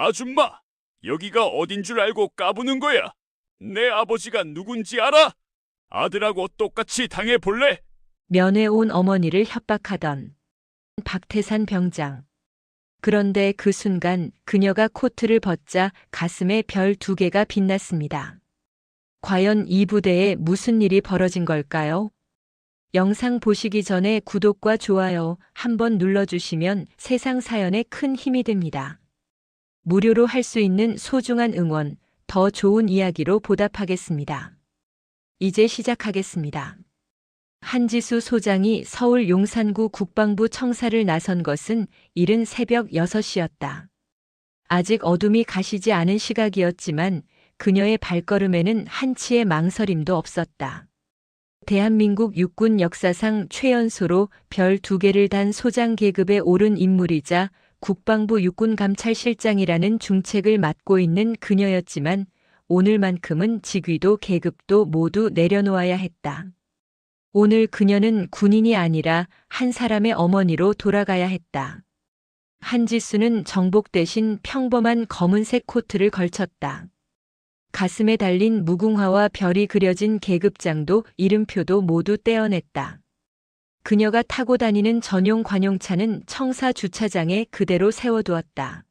아줌마, 여기가 어딘 줄 알고 까부는 거야? 내 아버지가 누군지 알아? 아들하고 똑같이 당해볼래? 면회 온 어머니를 협박하던 박태산 병장. 그런데 그 순간 그녀가 코트를 벗자 가슴에 별 2개가 빛났습니다. 과연 이 부대에 무슨 일이 벌어진 걸까요? 영상 보시기 전에 구독과 좋아요 한번 눌러주시면 세상 사연에 큰 힘이 됩니다. 무료로 할 수 있는 소중한 응원, 더 좋은 이야기로 보답하겠습니다. 이제 시작하겠습니다. 한지수 소장이 서울 용산구 국방부 청사를 나선 것은 이른 새벽 6시였다. 아직 어둠이 가시지 않은 시각이었지만 그녀의 발걸음에는 한치의 망설임도 없었다. 대한민국 육군 역사상 최연소로 별 2개를 단 소장 계급에 오른 인물이자 국방부 육군감찰실장이라는 중책을 맡고 있는 그녀였지만 오늘만큼은 직위도 계급도 모두 내려놓아야 했다. 오늘 그녀는 군인이 아니라 한 사람의 어머니로 돌아가야 했다. 한지수는 정복 대신 평범한 검은색 코트를 걸쳤다. 가슴에 달린 무궁화와 별이 그려진 계급장도 이름표도 모두 떼어냈다. 그녀가 타고 다니는 전용 관용차는 청사 주차장에 그대로 세워두었다.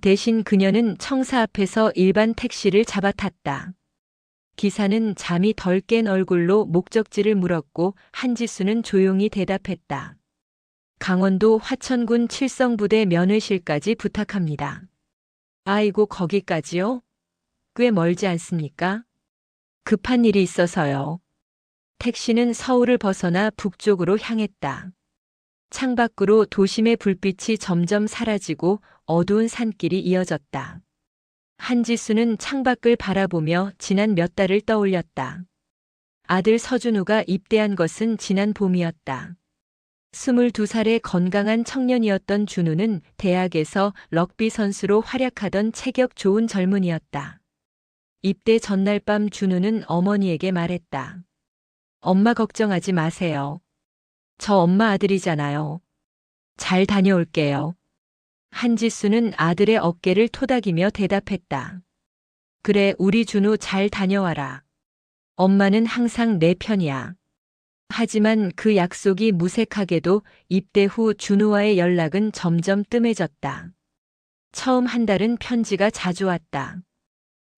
대신 그녀는 청사 앞에서 일반 택시를 잡아탔다. 기사는 잠이 덜 깬 얼굴로 목적지를 물었고 한지수는 조용히 대답했다. 강원도 화천군 칠성부대 면회실까지 부탁합니다. 아이고, 거기까지요? 꽤 멀지 않습니까? 급한 일이 있어서요. 택시는 서울을 벗어나 북쪽으로 향했다. 창밖으로 도심의 불빛이 점점 사라지고 어두운 산길이 이어졌다. 한지수는 창밖을 바라보며 지난 몇 달을 떠올렸다. 아들 서준우가 입대한 것은 지난 봄이었다. 22살의 건강한 청년이었던 준우는 대학에서 럭비 선수로 활약하던 체격 좋은 젊은이였다. 입대 전날 밤 준우는 어머니에게 말했다. 엄마 걱정하지 마세요. 저 엄마 아들이잖아요. 잘 다녀올게요. 한지수는 아들의 어깨를 토닥이며 대답했다. 그래, 우리 준우 잘 다녀와라. 엄마는 항상 내 편이야. 하지만 그 약속이 무색하게도 입대 후 준우와의 연락은 점점 뜸해졌다. 처음 한 달은 편지가 자주 왔다.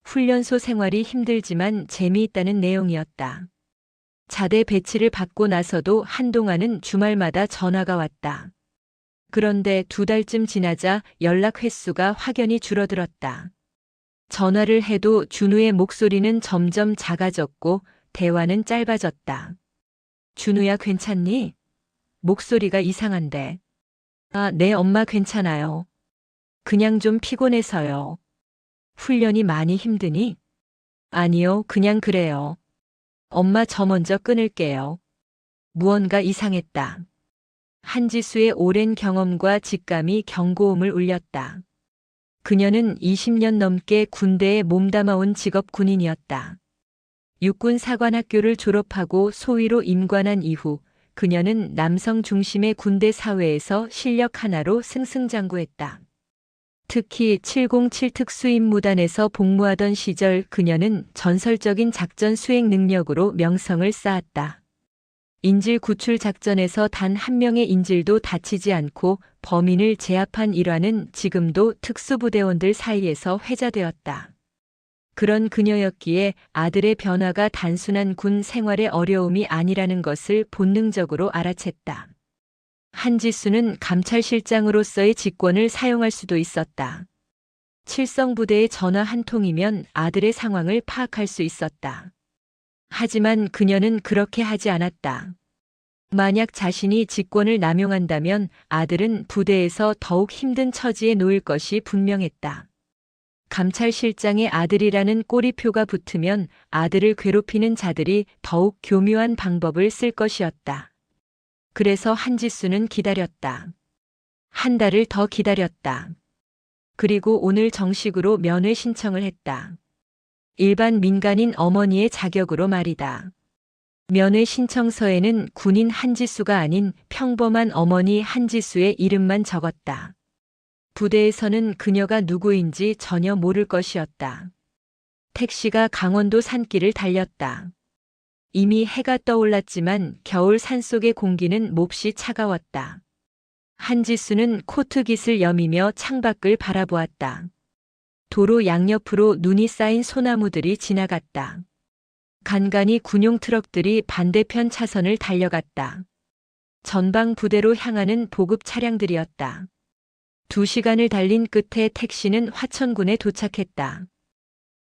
훈련소 생활이 힘들지만 재미있다는 내용이었다. 자대 배치를 받고 나서도 한동안은 주말마다 전화가 왔다. 그런데 2달쯤 지나자 연락 횟수가 확연히 줄어들었다. 전화를 해도 준우의 목소리는 점점 작아졌고 대화는 짧아졌다. 준우야, 괜찮니? 목소리가 이상한데. 아, 네, 엄마 괜찮아요. 그냥 좀 피곤해서요. 훈련이 많이 힘드니? 아니요, 그냥 그래요. 엄마, 저 먼저 끊을게요. 무언가 이상했다. 한지수의 오랜 경험과 직감이 경고음을 울렸다. 그녀는 20년 넘게 군대에 몸담아온 직업 군인이었다. 육군 사관학교를 졸업하고 소위로 임관한 이후 그녀는 남성 중심의 군대 사회에서 실력 하나로 승승장구했다. 특히 707 특수임무단에서 복무하던 시절 그녀는 전설적인 작전 수행 능력으로 명성을 쌓았다. 인질 구출 작전에서 단 한 명의 인질도 다치지 않고 범인을 제압한 일화는 지금도 특수부대원들 사이에서 회자되었다. 그런 그녀였기에 아들의 변화가 단순한 군 생활의 어려움이 아니라는 것을 본능적으로 알아챘다. 한지수는 감찰실장으로서의 직권을 사용할 수도 있었다. 칠성부대의 전화 한 통이면 아들의 상황을 파악할 수 있었다. 하지만 그녀는 그렇게 하지 않았다. 만약 자신이 직권을 남용한다면 아들은 부대에서 더욱 힘든 처지에 놓일 것이 분명했다. 감찰실장의 아들이라는 꼬리표가 붙으면 아들을 괴롭히는 자들이 더욱 교묘한 방법을 쓸 것이었다. 그래서 한지수는 기다렸다. 한 달을 더 기다렸다. 그리고 오늘 정식으로 면회 신청을 했다. 일반 민간인 어머니의 자격으로 말이다. 면회 신청서에는 군인 한지수가 아닌 평범한 어머니 한지수의 이름만 적었다. 부대에서는 그녀가 누구인지 전혀 모를 것이었다. 택시가 강원도 산길을 달렸다. 이미 해가 떠올랐지만 겨울 산속의 공기는 몹시 차가웠다. 한지수는 코트깃을 여미며 창밖을 바라보았다. 도로 양옆으로 눈이 쌓인 소나무들이 지나갔다. 간간히 군용 트럭들이 반대편 차선을 달려갔다. 전방 부대로 향하는 보급 차량들이었다. 2시간을 달린 끝에 택시는 화천군에 도착했다.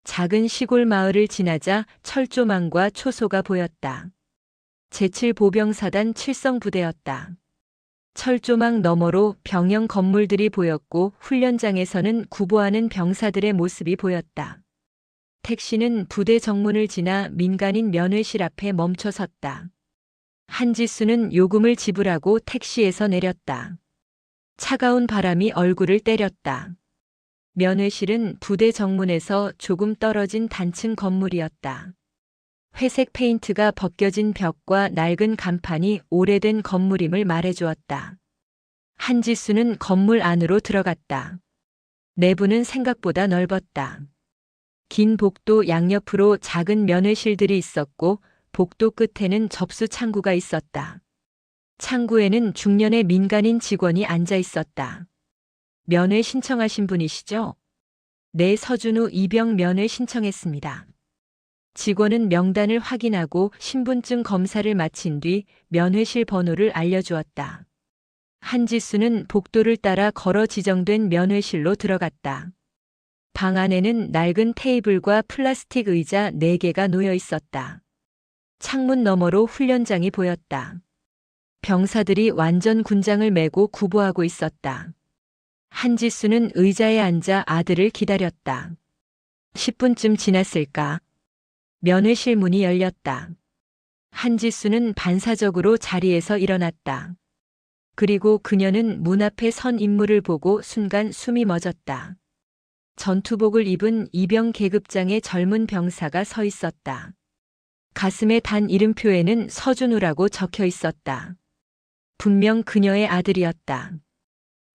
작은 시골 마을을 지나자 철조망과 초소가 보였다. 제7보병사단 칠성부대였다. 철조망 너머로 병영 건물들이 보였고 훈련장에서는 구보하는 병사들의 모습이 보였다. 택시는 부대 정문을 지나 민간인 면회실 앞에 멈춰 섰다. 한지수는 요금을 지불하고 택시에서 내렸다. 차가운 바람이 얼굴을 때렸다. 면회실은 부대 정문에서 조금 떨어진 단층 건물이었다. 회색 페인트가 벗겨진 벽과 낡은 간판이 오래된 건물임을 말해주었다. 한지수는 건물 안으로 들어갔다. 내부는 생각보다 넓었다. 긴 복도 양옆으로 작은 면회실들이 있었고 복도 끝에는 접수 창구가 있었다. 창구에는 중년의 민간인 직원이 앉아 있었다. 면회 신청하신 분이시죠? 네, 서준우 이병 면회 신청했습니다. 직원은 명단을 확인하고 신분증 검사를 마친 뒤 면회실 번호를 알려주었다. 한지수는 복도를 따라 걸어 지정된 면회실로 들어갔다. 방 안에는 낡은 테이블과 플라스틱 의자 4개가 놓여 있었다. 창문 너머로 훈련장이 보였다. 병사들이 완전 군장을 메고 구보하고 있었다. 한지수는 의자에 앉아 아들을 기다렸다. 10분쯤 지났을까? 면회실 문이 열렸다. 한지수는 반사적으로 자리에서 일어났다. 그리고 그녀는 문 앞에 선 인물을 보고 순간 숨이 멎었다. 전투복을 입은 이병 계급장의 젊은 병사가 서 있었다. 가슴에 단 이름표에는 서준우라고 적혀 있었다. 분명 그녀의 아들이었다.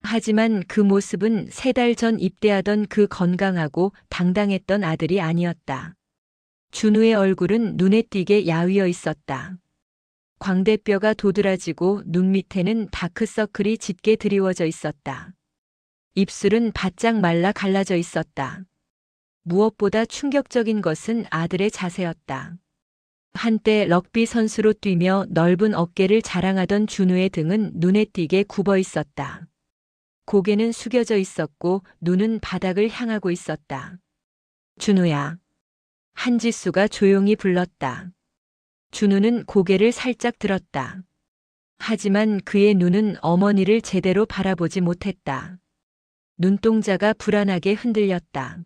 하지만 그 모습은 3달 전 입대하던 그 건강하고 당당했던 아들이 아니었다. 준우의 얼굴은 눈에 띄게 야위어 있었다. 광대뼈가 도드라지고 눈 밑에는 다크서클이 짙게 드리워져 있었다. 입술은 바짝 말라 갈라져 있었다. 무엇보다 충격적인 것은 아들의 자세였다. 한때 럭비 선수로 뛰며 넓은 어깨를 자랑하던 준우의 등은 눈에 띄게 굽어 있었다. 고개는 숙여져 있었고 눈은 바닥을 향하고 있었다. 준우야. 한지수가 조용히 불렀다. 준우는 고개를 살짝 들었다. 하지만 그의 눈은 어머니를 제대로 바라보지 못했다. 눈동자가 불안하게 흔들렸다.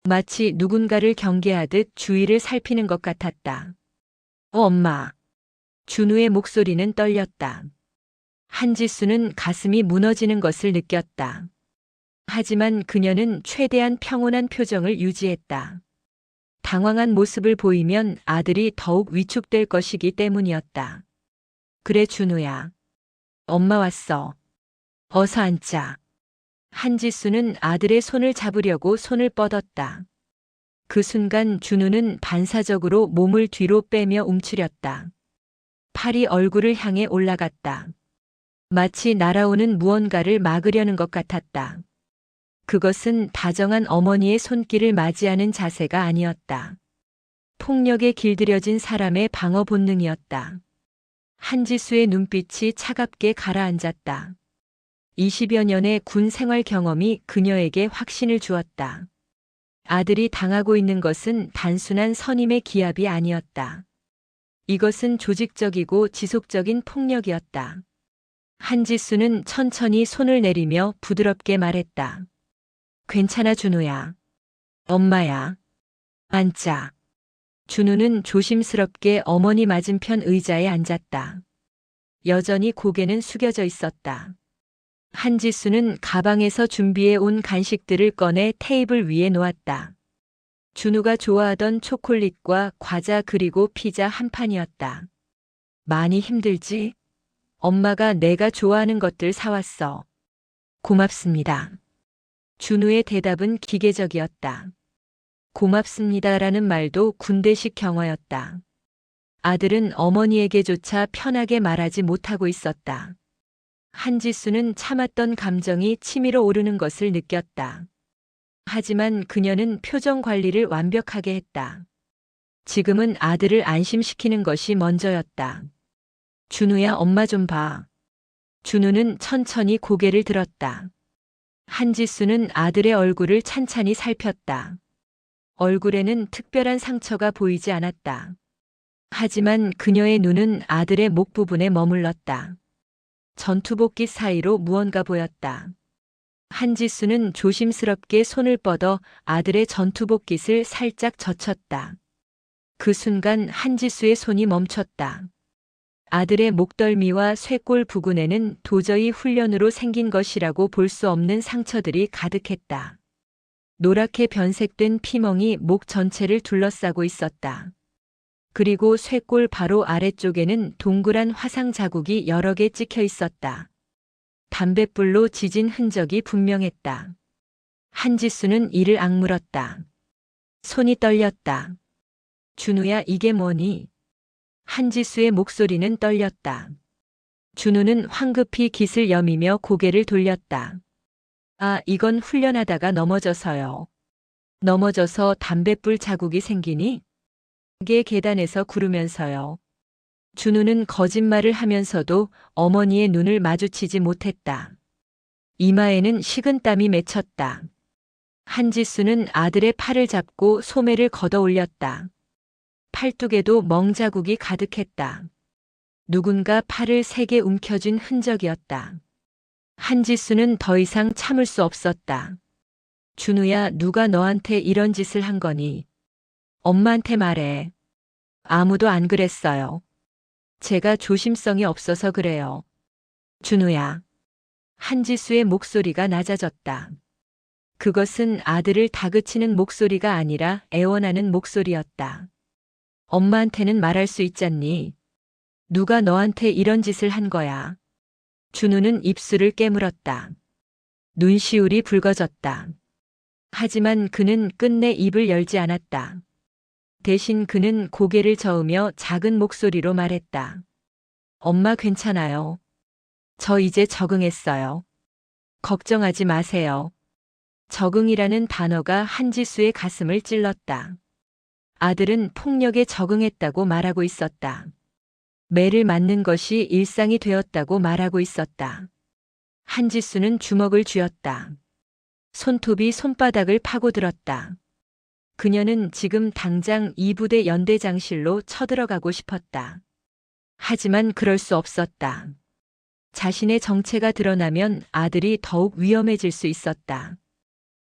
마치 누군가를 경계하듯 주위를 살피는 것 같았다. 엄마. 준우의 목소리는 떨렸다. 한지수는 가슴이 무너지는 것을 느꼈다. 하지만 그녀는 최대한 평온한 표정을 유지했다. 당황한 모습을 보이면 아들이 더욱 위축될 것이기 때문이었다. 그래, 준우야. 엄마 왔어. 어서 앉자. 한지수는 아들의 손을 잡으려고 손을 뻗었다. 그 순간 준우는 반사적으로 몸을 뒤로 빼며 움츠렸다. 팔이 얼굴을 향해 올라갔다. 마치 날아오는 무언가를 막으려는 것 같았다. 그것은 다정한 어머니의 손길을 맞이하는 자세가 아니었다. 폭력에 길들여진 사람의 방어 본능이었다. 한지수의 눈빛이 차갑게 가라앉았다. 20여 년의 군 생활 경험이 그녀에게 확신을 주었다. 아들이 당하고 있는 것은 단순한 선임의 기합이 아니었다. 이것은 조직적이고 지속적인 폭력이었다. 한지수는 천천히 손을 내리며 부드럽게 말했다. 괜찮아, 준우야. 엄마야. 앉자. 준우는 조심스럽게 어머니 맞은편 의자에 앉았다. 여전히 고개는 숙여져 있었다. 한지수는 가방에서 준비해 온 간식들을 꺼내 테이블 위에 놓았다. 준우가 좋아하던 초콜릿과 과자 그리고 피자 한 판이었다. 많이 힘들지? 엄마가 내가 좋아하는 것들 사왔어. 고맙습니다. 준우의 대답은 기계적이었다. 고맙습니다라는 말도 군대식 경어였다. 아들은 어머니에게조차 편하게 말하지 못하고 있었다. 한지수는 참았던 감정이 치밀어 오르는 것을 느꼈다. 하지만 그녀는 표정 관리를 완벽하게 했다. 지금은 아들을 안심시키는 것이 먼저였다. 준우야, 엄마 좀 봐. 준우는 천천히 고개를 들었다. 한지수는 아들의 얼굴을 찬찬히 살폈다. 얼굴에는 특별한 상처가 보이지 않았다. 하지만 그녀의 눈은 아들의 목 부분에 머물렀다. 전투복깃 사이로 무언가 보였다. 한지수는 조심스럽게 손을 뻗어 아들의 전투복깃을 살짝 젖혔다. 그 순간 한지수의 손이 멈췄다. 아들의 목덜미와 쇄골 부근에는 도저히 훈련으로 생긴 것이라고 볼 수 없는 상처들이 가득했다. 노랗게 변색된 피멍이 목 전체를 둘러싸고 있었다. 그리고 쇄골 바로 아래쪽에는 동그란 화상 자국이 여러 개 찍혀 있었다. 담뱃불로 지진 흔적이 분명했다. 한지수는 이를 악물었다. 손이 떨렸다. 준우야, 이게 뭐니? 한지수의 목소리는 떨렸다. 준우는 황급히 깃을 여미며 고개를 돌렸다. 아, 이건 훈련하다가 넘어져서요. 넘어져서 담뱃불 자국이 생기니? 그게 계단에서 구르면서요. 준우는 거짓말을 하면서도 어머니의 눈을 마주치지 못했다. 이마에는 식은땀이 맺혔다. 한지수는 아들의 팔을 잡고 소매를 걷어 올렸다. 팔뚝에도 멍자국이 가득했다. 누군가 팔을 세게 움켜쥔 흔적이었다. 한지수는 더 이상 참을 수 없었다. 준우야, 누가 너한테 이런 짓을 한 거니? 엄마한테 말해. 아무도 안 그랬어요. 제가 조심성이 없어서 그래요. 준우야. 한지수의 목소리가 낮아졌다. 그것은 아들을 다그치는 목소리가 아니라 애원하는 목소리였다. 엄마한테는 말할 수 있잖니. 누가 너한테 이런 짓을 한 거야. 준우는 입술을 깨물었다. 눈시울이 붉어졌다. 하지만 그는 끝내 입을 열지 않았다. 대신 그는 고개를 저으며 작은 목소리로 말했다. 엄마 괜찮아요. 저 이제 적응했어요. 걱정하지 마세요. 적응이라는 단어가 한지수의 가슴을 찔렀다. 아들은 폭력에 적응했다고 말하고 있었다. 매를 맞는 것이 일상이 되었다고 말하고 있었다. 한지수는 주먹을 쥐었다. 손톱이 손바닥을 파고들었다. 그녀는 지금 당장 2부대 연대장실로 쳐들어가고 싶었다. 하지만 그럴 수 없었다. 자신의 정체가 드러나면 아들이 더욱 위험해질 수 있었다.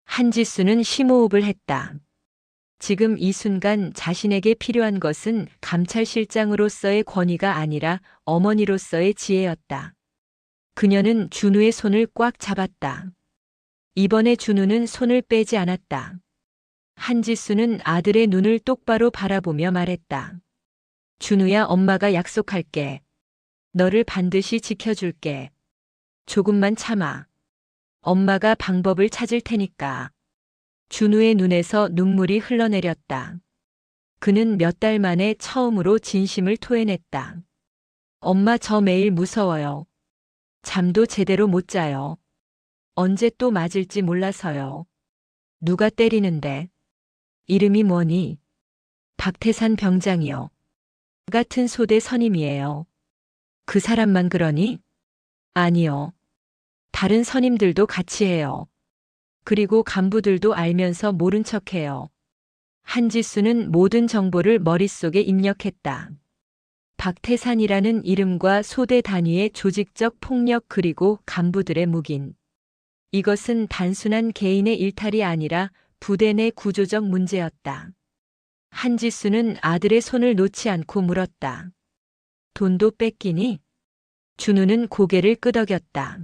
한지수는 심호흡을 했다. 지금 이 순간 자신에게 필요한 것은 감찰실장으로서의 권위가 아니라 어머니로서의 지혜였다. 그녀는 준우의 손을 꽉 잡았다. 이번에 준우는 손을 빼지 않았다. 한지수는 아들의 눈을 똑바로 바라보며 말했다. 준우야, 엄마가 약속할게. 너를 반드시 지켜줄게. 조금만 참아. 엄마가 방법을 찾을 테니까. 준우의 눈에서 눈물이 흘러내렸다. 그는 몇 달 만에 처음으로 진심을 토해냈다. 엄마, 저 매일 무서워요. 잠도 제대로 못 자요. 언제 또 맞을지 몰라서요. 누가 때리는데? 이름이 뭐니? 박태산 병장이요. 같은 소대 선임이에요. 그 사람만 그러니? 아니요. 다른 선임들도 같이 해요. 그리고 간부들도 알면서 모른 척해요. 한지수는 모든 정보를 머릿속에 입력했다. 박태산이라는 이름과 소대 단위의 조직적 폭력 그리고 간부들의 묵인. 이것은 단순한 개인의 일탈이 아니라 부대 내 구조적 문제였다. 한지수는 아들의 손을 놓지 않고 물었다. 돈도 뺏기니? 준우는 고개를 끄덕였다.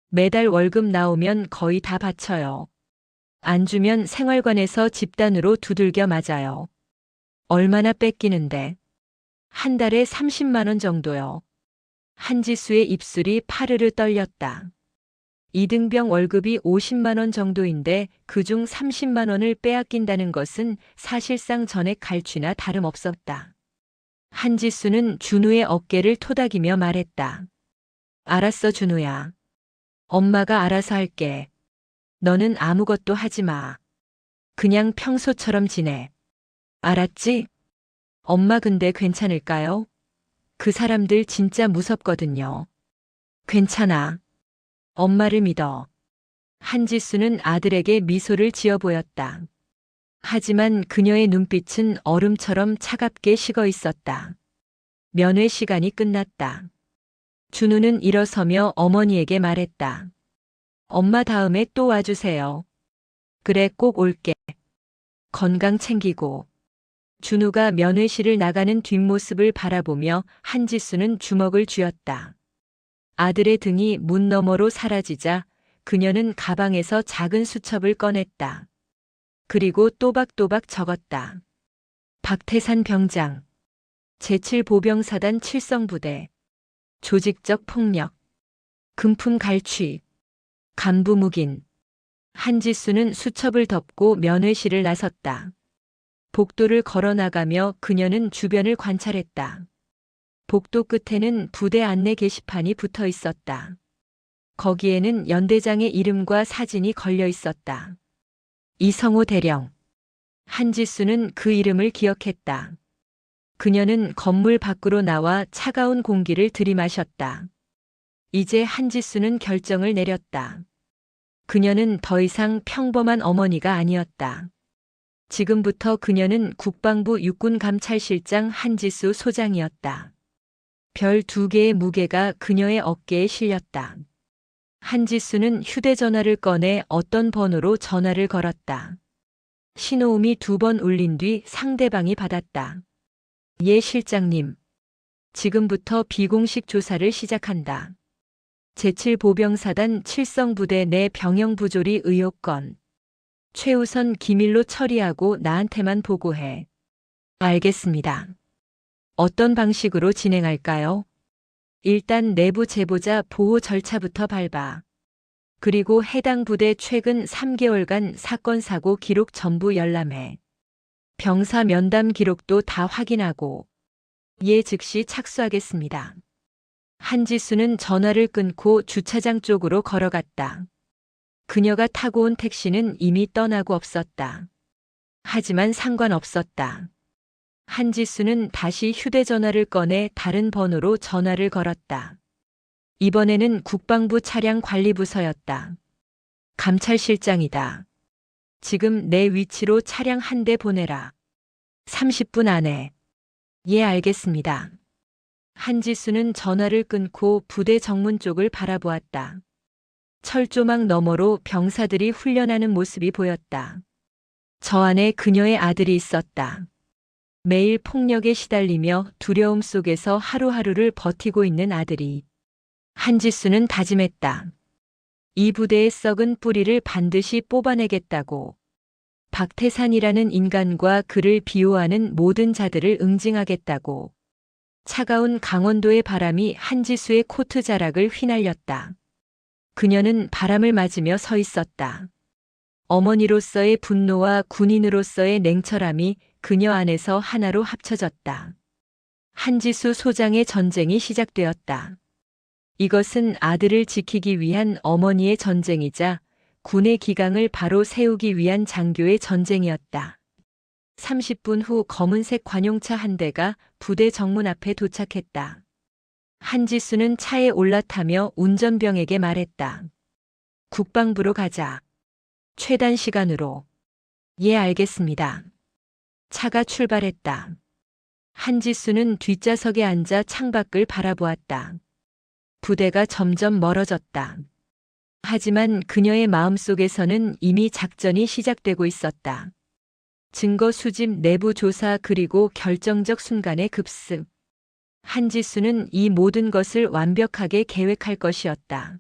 매달 월급 나오면 거의 다 바쳐요. 안 주면 생활관에서 집단으로 두들겨 맞아요. 얼마나 뺏기는데? 한 달에 30만 원 정도요. 한지수의 입술이 파르르 떨렸다. 이등병 월급이 50만 원 정도인데 그중 30만 원을 빼앗긴다는 것은 사실상 전액 갈취나 다름없었다. 한지수는 준우의 어깨를 토닥이며 말했다. 알았어, 준우야. 엄마가 알아서 할게. 너는 아무것도 하지 마. 그냥 평소처럼 지내. 알았지? 엄마 근데 괜찮을까요? 그 사람들 진짜 무섭거든요. 괜찮아. 엄마를 믿어. 한지수는 아들에게 미소를 지어 보였다. 하지만 그녀의 눈빛은 얼음처럼 차갑게 식어 있었다. 면회 시간이 끝났다. 준우는 일어서며 어머니에게 말했다. 엄마 다음에 또 와주세요. 그래, 꼭 올게. 건강 챙기고. 준우가 면회실을 나가는 뒷모습을 바라보며 한지수는 주먹을 쥐었다. 아들의 등이 문 너머로 사라지자 그녀는 가방에서 작은 수첩을 꺼냈다. 그리고 또박또박 적었다. 박태산 병장, 제7보병사단 칠성부대, 조직적 폭력, 금품 갈취, 간부 묵인. 한지수는 수첩을 덮고 면회실을 나섰다. 복도를 걸어나가며 그녀는 주변을 관찰했다. 복도 끝에는 부대 안내 게시판이 붙어 있었다. 거기에는 연대장의 이름과 사진이 걸려 있었다. 이성호 대령. 한지수는 그 이름을 기억했다. 그녀는 건물 밖으로 나와 차가운 공기를 들이마셨다. 이제 한지수는 결정을 내렸다. 그녀는 더 이상 평범한 어머니가 아니었다. 지금부터 그녀는 국방부 육군감찰실장 한지수 소장이었다. 별 2개의 무게가 그녀의 어깨에 실렸다. 한지수는 휴대전화를 꺼내 어떤 번호로 전화를 걸었다. 신호음이 2번 울린 뒤 상대방이 받았다. 예, 실장님. 지금부터 비공식 조사를 시작한다. 제7보병사단 칠성부대 내 병영 부조리 의혹 건. 최우선 기밀로 처리하고 나한테만 보고해. 알겠습니다. 어떤 방식으로 진행할까요? 일단 내부 제보자 보호 절차부터 밟아. 그리고 해당 부대 최근 3개월간 사건 사고 기록 전부 열람해. 병사 면담 기록도 다 확인하고. 예, 즉시 착수하겠습니다. 한지수는 전화를 끊고 주차장 쪽으로 걸어갔다. 그녀가 타고 온 택시는 이미 떠나고 없었다. 하지만 상관없었다. 한지수는 다시 휴대전화를 꺼내 다른 번호로 전화를 걸었다. 이번에는 국방부 차량 관리부서였다. 감찰실장이다. 지금 내 위치로 차량 한 대 보내라. 30분 안에. 예, 알겠습니다. 한지수는 전화를 끊고 부대 정문 쪽을 바라보았다. 철조망 너머로 병사들이 훈련하는 모습이 보였다. 저 안에 그녀의 아들이 있었다. 매일 폭력에 시달리며 두려움 속에서 하루하루를 버티고 있는 아들이. 한지수는 다짐했다. 이 부대의 썩은 뿌리를 반드시 뽑아내겠다고. 박태산이라는 인간과 그를 비호하는 모든 자들을 응징하겠다고. 차가운 강원도의 바람이 한지수의 코트 자락을 휘날렸다. 그녀는 바람을 맞으며 서 있었다. 어머니로서의 분노와 군인으로서의 냉철함이 그녀 안에서 하나로 합쳐졌다. 한지수 소장의 전쟁이 시작되었다. 이것은 아들을 지키기 위한 어머니의 전쟁이자 군의 기강을 바로 세우기 위한 장교의 전쟁이었다. 30분 후 검은색 관용차 한 대가 부대 정문 앞에 도착했다. 한지수는 차에 올라타며 운전병에게 말했다. 국방부로 가자. 최단 시간으로. 예, 알겠습니다. 차가 출발했다. 한지수는 뒷좌석에 앉아 창밖을 바라보았다. 부대가 점점 멀어졌다. 하지만 그녀의 마음속에서는 이미 작전이 시작되고 있었다. 증거 수집, 내부 조사, 그리고 결정적 순간의 급습. 한지수는 이 모든 것을 완벽하게 계획할 것이었다.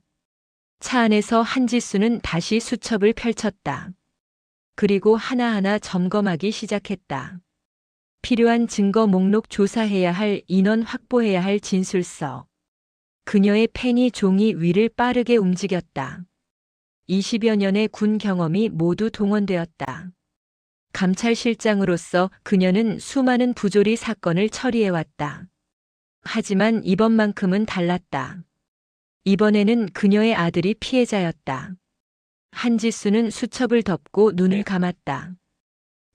차 안에서 한지수는 다시 수첩을 펼쳤다. 그리고 하나하나 점검하기 시작했다. 필요한 증거 목록, 조사해야 할 인원, 확보해야 할 진술서. 그녀의 펜이 종이 위를 빠르게 움직였다. 20여 년의 군 경험이 모두 동원되었다. 감찰실장으로서 그녀는 수많은 부조리 사건을 처리해왔다. 하지만 이번만큼은 달랐다. 이번에는 그녀의 아들이 피해자였다. 한지수는 수첩을 덮고 눈을 감았다.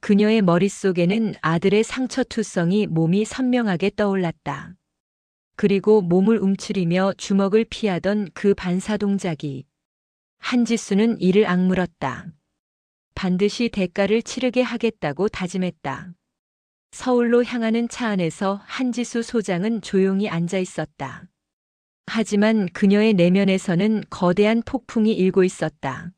그녀의 머릿속에는 아들의 상처투성이 몸이 선명하게 떠올랐다. 그리고 몸을 움츠리며 주먹을 피하던 그 반사 동작이. 한지수는 이를 악물었다. 반드시 대가를 치르게 하겠다고 다짐했다. 서울로 향하는 차 안에서 한지수 소장은 조용히 앉아 있었다. 하지만 그녀의 내면에서는 거대한 폭풍이 일고 있었다.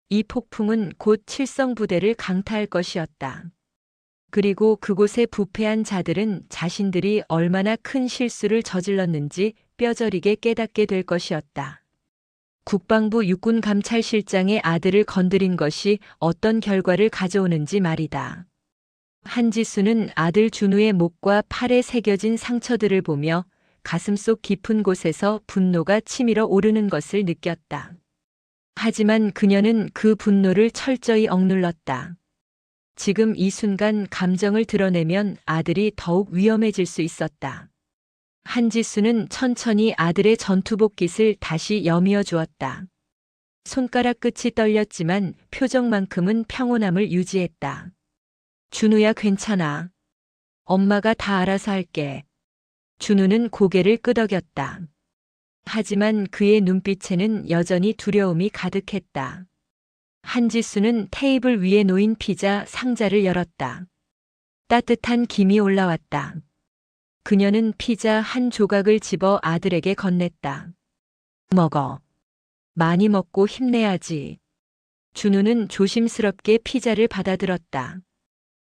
이 폭풍은 곧 칠성부대를 강타할 것이었다. 그리고 그곳에 부패한 자들은 자신들이 얼마나 큰 실수를 저질렀는지 뼈저리게 깨닫게 될 것이었다. 국방부 육군감찰실장의 아들을 건드린 것이 어떤 결과를 가져오는지 말이다. 한지수는 아들 준우의 목과 팔에 새겨진 상처들을 보며 가슴속 깊은 곳에서 분노가 치밀어 오르는 것을 느꼈다. 하지만 그녀는 그 분노를 철저히 억눌렀다. 지금 이 순간 감정을 드러내면 아들이 더욱 위험해질 수 있었다. 한지수는 천천히 아들의 전투복깃을 다시 여미어 주었다. 손가락 끝이 떨렸지만 표정만큼은 평온함을 유지했다. 준우야, 괜찮아. 엄마가 다 알아서 할게. 준우는 고개를 끄덕였다. 하지만 그의 눈빛에는 여전히 두려움이 가득했다. 한지수는 테이블 위에 놓인 피자 상자를 열었다. 따뜻한 김이 올라왔다. 그녀는 피자 한 조각을 집어 아들에게 건넸다. 먹어. 많이 먹고 힘내야지. 준우는 조심스럽게 피자를 받아들었다.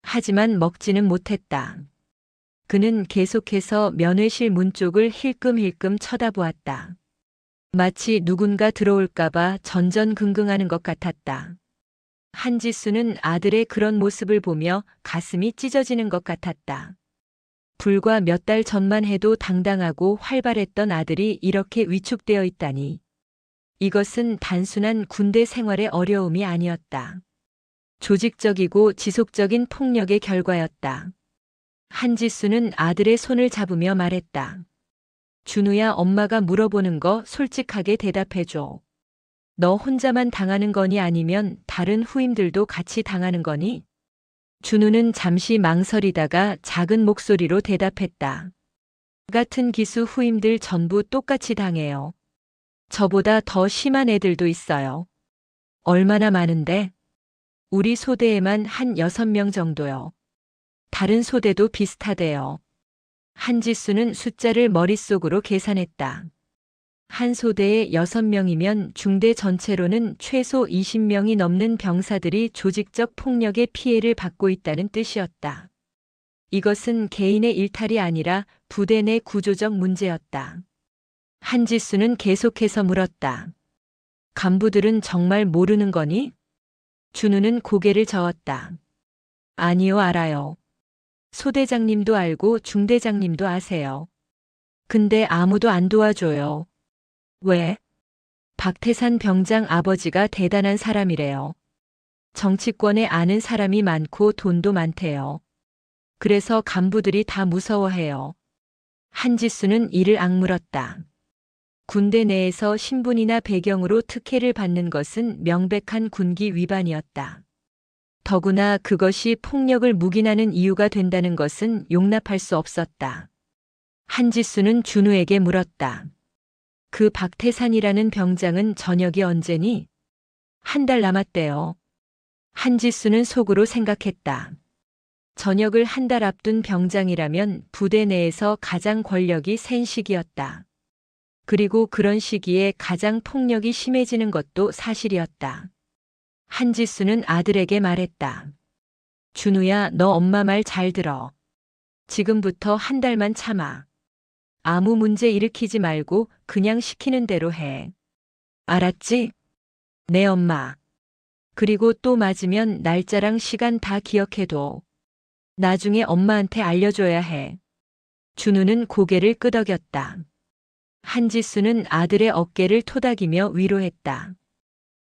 하지만 먹지는 못했다. 그는 계속해서 면회실 문 쪽을 힐끔힐끔 쳐다보았다. 마치 누군가 들어올까봐 전전긍긍하는 것 같았다. 한지수는 아들의 그런 모습을 보며 가슴이 찢어지는 것 같았다. 불과 몇 달 전만 해도 당당하고 활발했던 아들이 이렇게 위축되어 있다니. 이것은 단순한 군대 생활의 어려움이 아니었다. 조직적이고 지속적인 폭력의 결과였다. 한지수는 아들의 손을 잡으며 말했다. 준우야, 엄마가 물어보는 거 솔직하게 대답해줘. 너 혼자만 당하는 거니 아니면 다른 후임들도 같이 당하는 거니? 준우는 잠시 망설이다가 작은 목소리로 대답했다. 같은 기수 후임들 전부 똑같이 당해요. 저보다 더 심한 애들도 있어요. 얼마나 많은데? 우리 소대에만 한 6명 정도요. 다른 소대도 비슷하대요. 한지수는 숫자를 머릿속으로 계산했다. 한 소대에 6명이면 중대 전체로는 최소 20명이 넘는 병사들이 조직적 폭력의 피해를 받고 있다는 뜻이었다. 이것은 개인의 일탈이 아니라 부대 내 구조적 문제였다. 한지수는 계속해서 물었다. 간부들은 정말 모르는 거니? 준우는 고개를 저었다. 아니요, 알아요. 소대장님도 알고 중대장님도 아세요. 근데 아무도 안 도와줘요. 왜? 박태산 병장 아버지가 대단한 사람이래요. 정치권에 아는 사람이 많고 돈도 많대요. 그래서 간부들이 다 무서워해요. 한지수는 이를 악물었다. 군대 내에서 신분이나 배경으로 특혜를 받는 것은 명백한 군기 위반이었다. 더구나 그것이 폭력을 묵인하는 이유가 된다는 것은 용납할 수 없었다. 한지수는 준우에게 물었다. 그 박태산이라는 병장은 저녁이 언제니? 한 달 남았대요. 한지수는 속으로 생각했다. 전역을 한 달 앞둔 병장이라면 부대 내에서 가장 권력이 센 시기였다. 그리고 그런 시기에 가장 폭력이 심해지는 것도 사실이었다. 한지수는 아들에게 말했다. 준우야, 너 엄마 말 잘 들어. 지금부터 한 달만 참아. 아무 문제 일으키지 말고 그냥 시키는 대로 해. 알았지? 네, 엄마. 그리고 또 맞으면 날짜랑 시간 다 기억해둬. 나중에 엄마한테 알려줘야 해. 준우는 고개를 끄덕였다. 한지수는 아들의 어깨를 토닥이며 위로했다.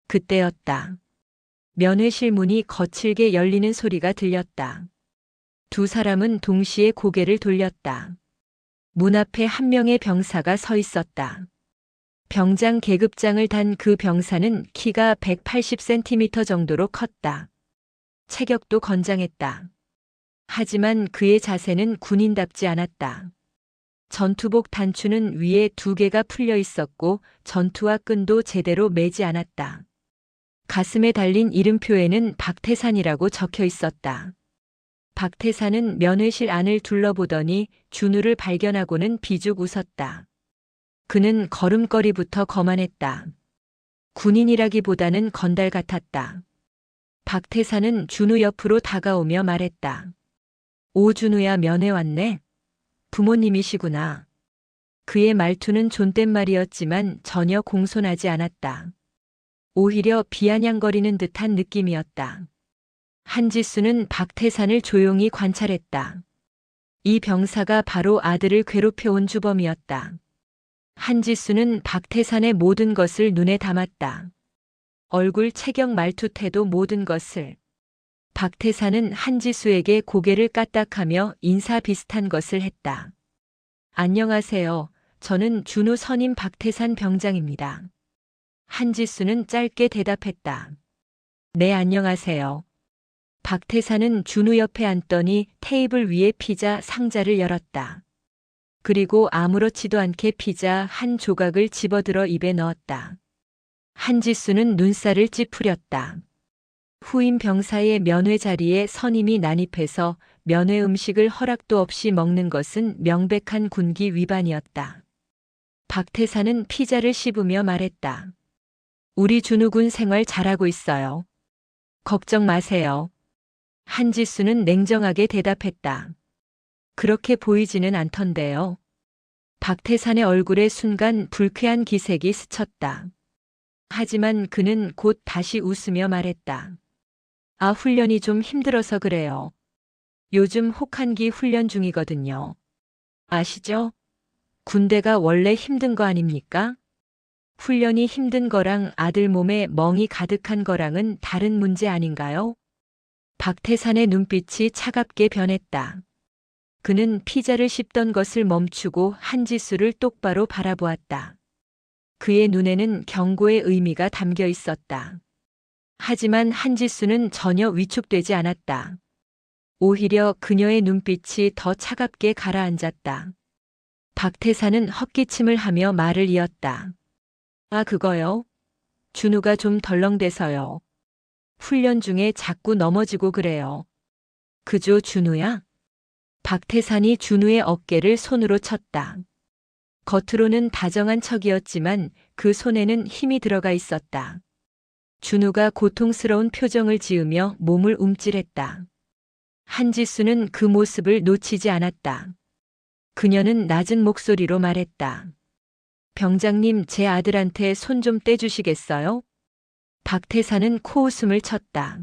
그때였다. 면회실 문이 거칠게 열리는 소리가 들렸다. 두 사람은 동시에 고개를 돌렸다. 문 앞에 한 명의 병사가 서 있었다. 병장 계급장을 단 그 병사는 키가 180cm 정도로 컸다. 체격도 건장했다. 하지만 그의 자세는 군인답지 않았다. 전투복 단추는 위에 2개가 풀려 있었고 전투화 끈도 제대로 매지 않았다. 가슴에 달린 이름표에는 박태산이라고 적혀 있었다. 박태산은 면회실 안을 둘러보더니 준우를 발견하고는 비죽 웃었다. 그는 걸음걸이부터 거만했다. 군인이라기보다는 건달 같았다. 박태산은 준우 옆으로 다가오며 말했다. 오 준우야, 면회 왔네. 부모님이시구나. 그의 말투는 존댓말이었지만 전혀 공손하지 않았다. 오히려 비아냥거리는 듯한 느낌이었다. 한지수는 박태산을 조용히 관찰했다. 이 병사가 바로 아들을 괴롭혀온 주범이었다. 한지수는 박태산의 모든 것을 눈에 담았다. 얼굴, 체격, 말투, 태도, 모든 것을. 박태산은 한지수에게 고개를 까딱하며 인사 비슷한 것을 했다. 안녕하세요. 저는 준우 선임 박태산 병장입니다. 한지수는 짧게 대답했다. 네, 안녕하세요. 박태산은 준우 옆에 앉더니 테이블 위에 피자 상자를 열었다. 그리고 아무렇지도 않게 피자 한 조각을 집어들어 입에 넣었다. 한지수는 눈살을 찌푸렸다. 후임 병사의 면회 자리에 선임이 난입해서 면회 음식을 허락도 없이 먹는 것은 명백한 군기 위반이었다. 박태산은 피자를 씹으며 말했다. 우리 준우군 생활 잘하고 있어요. 걱정 마세요. 한지수는 냉정하게 대답했다. 그렇게 보이지는 않던데요. 박태산의 얼굴에 순간 불쾌한 기색이 스쳤다. 하지만 그는 곧 다시 웃으며 말했다. 아, 훈련이 좀 힘들어서 그래요. 요즘 혹한기 훈련 중이거든요. 아시죠? 군대가 원래 힘든 거 아닙니까? 훈련이 힘든 거랑 아들 몸에 멍이 가득한 거랑은 다른 문제 아닌가요? 박태산의 눈빛이 차갑게 변했다. 그는 피자를 씹던 것을 멈추고 한지수를 똑바로 바라보았다. 그의 눈에는 경고의 의미가 담겨 있었다. 하지만 한지수는 전혀 위축되지 않았다. 오히려 그녀의 눈빛이 더 차갑게 가라앉았다. 박태산은 헛기침을 하며 말을 이었다. 아, 그거요? 준우가 좀 덜렁대서요. 훈련 중에 자꾸 넘어지고 그래요. 그죠, 준우야? 박태산이 준우의 어깨를 손으로 쳤다. 겉으로는 다정한 척이었지만 그 손에는 힘이 들어가 있었다. 준우가 고통스러운 표정을 지으며 몸을 움찔했다. 한지수는 그 모습을 놓치지 않았다. 그녀는 낮은 목소리로 말했다. 병장님, 제 아들한테 손 좀 떼주시겠어요? 박태산은 코웃음을 쳤다.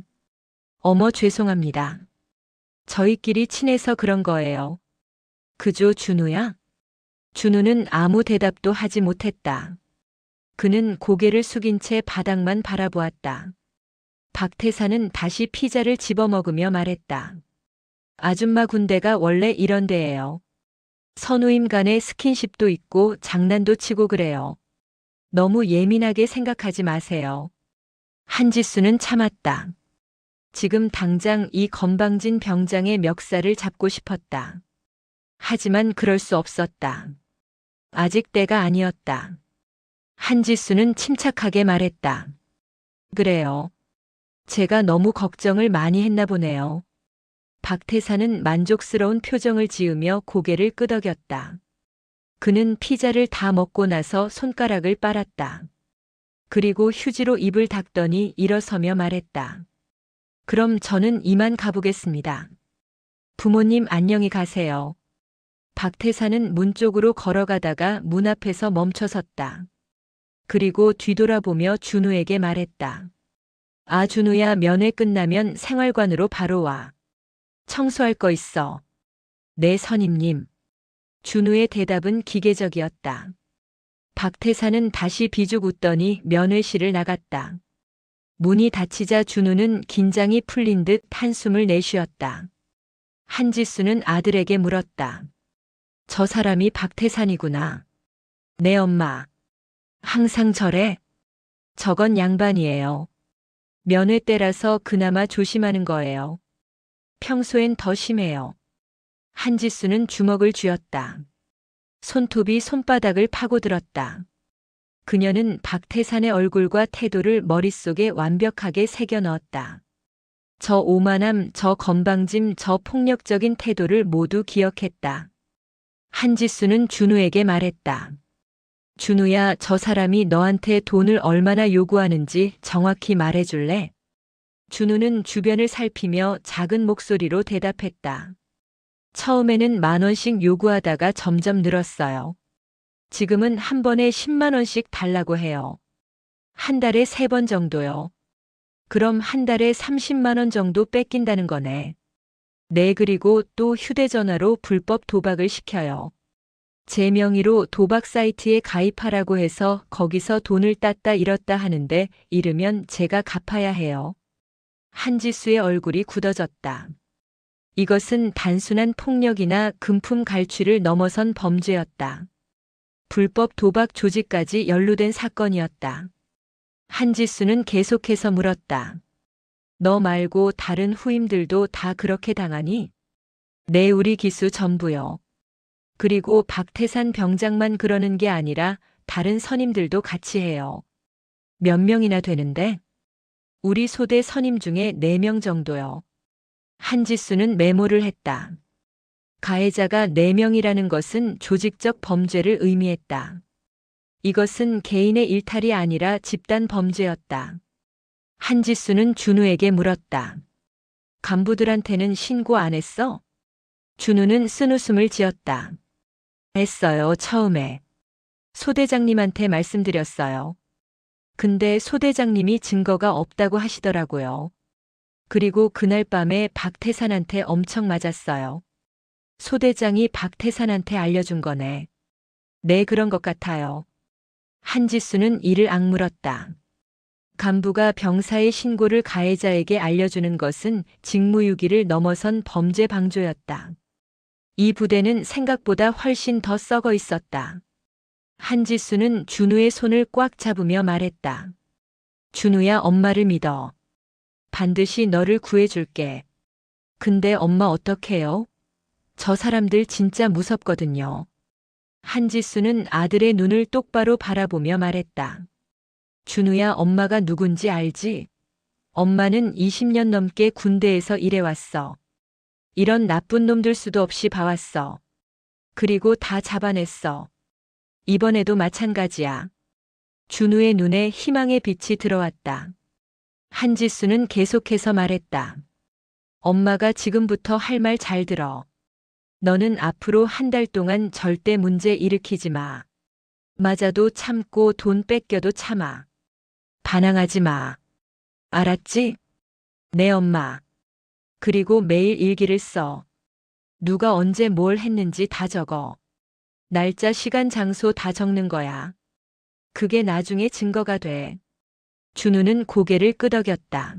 어머, 죄송합니다. 저희끼리 친해서 그런 거예요. 그죠, 준우야? 준우는 아무 대답도 하지 못했다. 그는 고개를 숙인 채 바닥만 바라보았다. 박태산은 다시 피자를 집어먹으며 말했다. 아줌마 군대가 원래 이런 데예요. 선우임 간의 스킨십도 있고 장난도 치고 그래요. 너무 예민하게 생각하지 마세요. 한지수는 참았다. 지금 당장 이 건방진 병장의 멱살을 잡고 싶었다. 하지만 그럴 수 없었다. 아직 때가 아니었다. 한지수는 침착하게 말했다. 그래요. 제가 너무 걱정을 많이 했나 보네요. 박태산은 만족스러운 표정을 지으며 고개를 끄덕였다. 그는 피자를 다 먹고 나서 손가락을 빨았다. 그리고 휴지로 입을 닦더니 일어서며 말했다. 그럼 저는 이만 가보겠습니다. 부모님 안녕히 가세요. 박태산은 문 쪽으로 걸어가다가 문 앞에서 멈춰섰다. 그리고 뒤돌아보며 준우에게 말했다. 아, 준우야, 면회 끝나면 생활관으로 바로 와. 청소할 거 있어. 네, 선임님. 준우의 대답은 기계적이었다. 박태산은 다시 비죽 웃더니 면회실을 나갔다. 문이 닫히자 준우는 긴장이 풀린 듯 한숨을 내쉬었다. 한지수는 아들에게 물었다. 저 사람이 박태산이구나. 네, 엄마. 항상 저래. 저건 양반이에요. 면회 때라서 그나마 조심하는 거예요. 평소엔 더 심해요. 한지수는 주먹을 쥐었다. 손톱이 손바닥을 파고들었다. 그녀는 박태산의 얼굴과 태도를 머릿속에 완벽하게 새겨 넣었다. 저 오만함, 저 건방짐, 저 폭력적인 태도를 모두 기억했다. 한지수는 준우에게 말했다. 준우야, 저 사람이 너한테 돈을 얼마나 요구하는지 정확히 말해줄래? 준우는 주변을 살피며 작은 목소리로 대답했다. 처음에는 10,000원씩 요구하다가 점점 늘었어요. 지금은 한 번에 10만 원씩 달라고 해요. 한 달에 3번 정도요. 그럼 한 달에 30만 원 정도 뺏긴다는 거네. 네, 그리고 또 휴대전화로 불법 도박을 시켜요. 제 명의로 도박 사이트에 가입하라고 해서 거기서 돈을 땄다 잃었다 하는데 잃으면 제가 갚아야 해요. 한지수의 얼굴이 굳어졌다. 이것은 단순한 폭력이나 금품 갈취를 넘어선 범죄였다. 불법 도박 조직까지 연루된 사건이었다. 한지수는 계속해서 물었다. 너 말고 다른 후임들도 다 그렇게 당하니? 네, 우리 기수 전부요. 그리고 박태산 병장만 그러는 게 아니라 다른 선임들도 같이 해요. 몇 명이나 되는데? 우리 소대 선임 중에 4명 정도요. 한지수는 메모를 했다. 가해자가 4명이라는 것은 조직적 범죄를 의미했다. 이것은 개인의 일탈이 아니라 집단 범죄였다. 한지수는 준우에게 물었다. 간부들한테는 신고 안 했어? 준우는 쓴웃음을 지었다. 했어요, 처음에. 소대장님한테 말씀드렸어요. 근데 소대장님이 증거가 없다고 하시더라고요. 그리고 그날 밤에 박태산한테 엄청 맞았어요. 소대장이 박태산한테 알려준 거네. 네, 그런 것 같아요. 한지수는 이를 악물었다. 간부가 병사의 신고를 가해자에게 알려주는 것은 직무유기를 넘어선 범죄 방조였다. 이 부대는 생각보다 훨씬 더 썩어 있었다. 한지수는 준우의 손을 꽉 잡으며 말했다. 준우야, 엄마를 믿어. 반드시 너를 구해줄게. 근데 엄마 어떡해요? 저 사람들 진짜 무섭거든요. 한지수는 아들의 눈을 똑바로 바라보며 말했다. 준우야, 엄마가 누군지 알지? 엄마는 20년 넘게 군대에서 일해왔어. 이런 나쁜 놈들 수도 없이 봐왔어. 그리고 다 잡아냈어. 이번에도 마찬가지야. 준우의 눈에 희망의 빛이 들어왔다. 한지수는 계속해서 말했다. 엄마가 지금부터 할 말 잘 들어. 너는 앞으로 한 달 동안 절대 문제 일으키지 마. 맞아도 참고 돈 뺏겨도 참아. 반항하지 마. 알았지? 네, 엄마. 그리고 매일 일기를 써. 누가 언제 뭘 했는지 다 적어. 날짜, 시간, 장소 다 적는 거야. 그게 나중에 증거가 돼. 준우는 고개를 끄덕였다.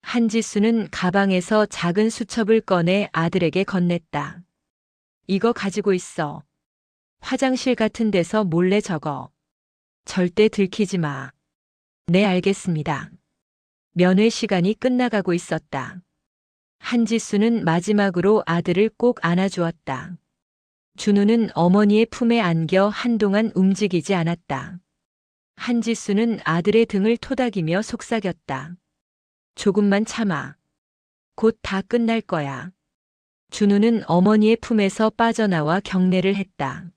한지수는 가방에서 작은 수첩을 꺼내 아들에게 건넸다. 이거 가지고 있어. 화장실 같은 데서 몰래 적어. 절대 들키지 마. 네, 알겠습니다. 면회 시간이 끝나가고 있었다. 한지수는 마지막으로 아들을 꼭 안아주었다. 준우는 어머니의 품에 안겨 한동안 움직이지 않았다. 한지수는 아들의 등을 토닥이며 속삭였다. 조금만 참아. 곧 다 끝날 거야. 준우는 어머니의 품에서 빠져나와 경례를 했다.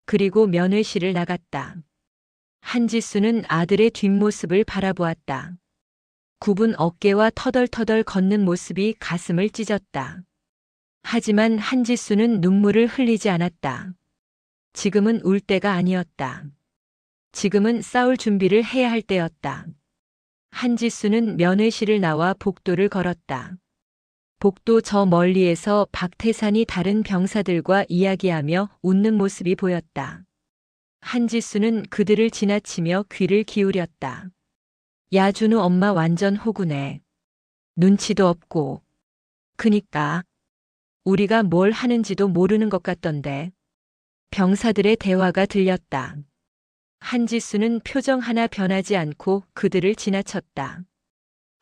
그리고 면회실을 나갔다. 한지수는 아들의 뒷모습을 바라보았다. 굽은 어깨와 터덜터덜 걷는 모습이 가슴을 찢었다. 하지만 한지수는 눈물을 흘리지 않았다. 지금은 울 때가 아니었다. 지금은 싸울 준비를 해야 할 때였다. 한지수는 면회실을 나와 복도를 걸었다. 복도 저 멀리에서 박태산이 다른 병사들과 이야기하며 웃는 모습이 보였다. 한지수는 그들을 지나치며 귀를 기울였다. 야, 준우 엄마 완전 호구네. 눈치도 없고. 그니까 우리가 뭘 하는지도 모르는 것 같던데. 병사들의 대화가 들렸다. 한지수는 표정 하나 변하지 않고 그들을 지나쳤다.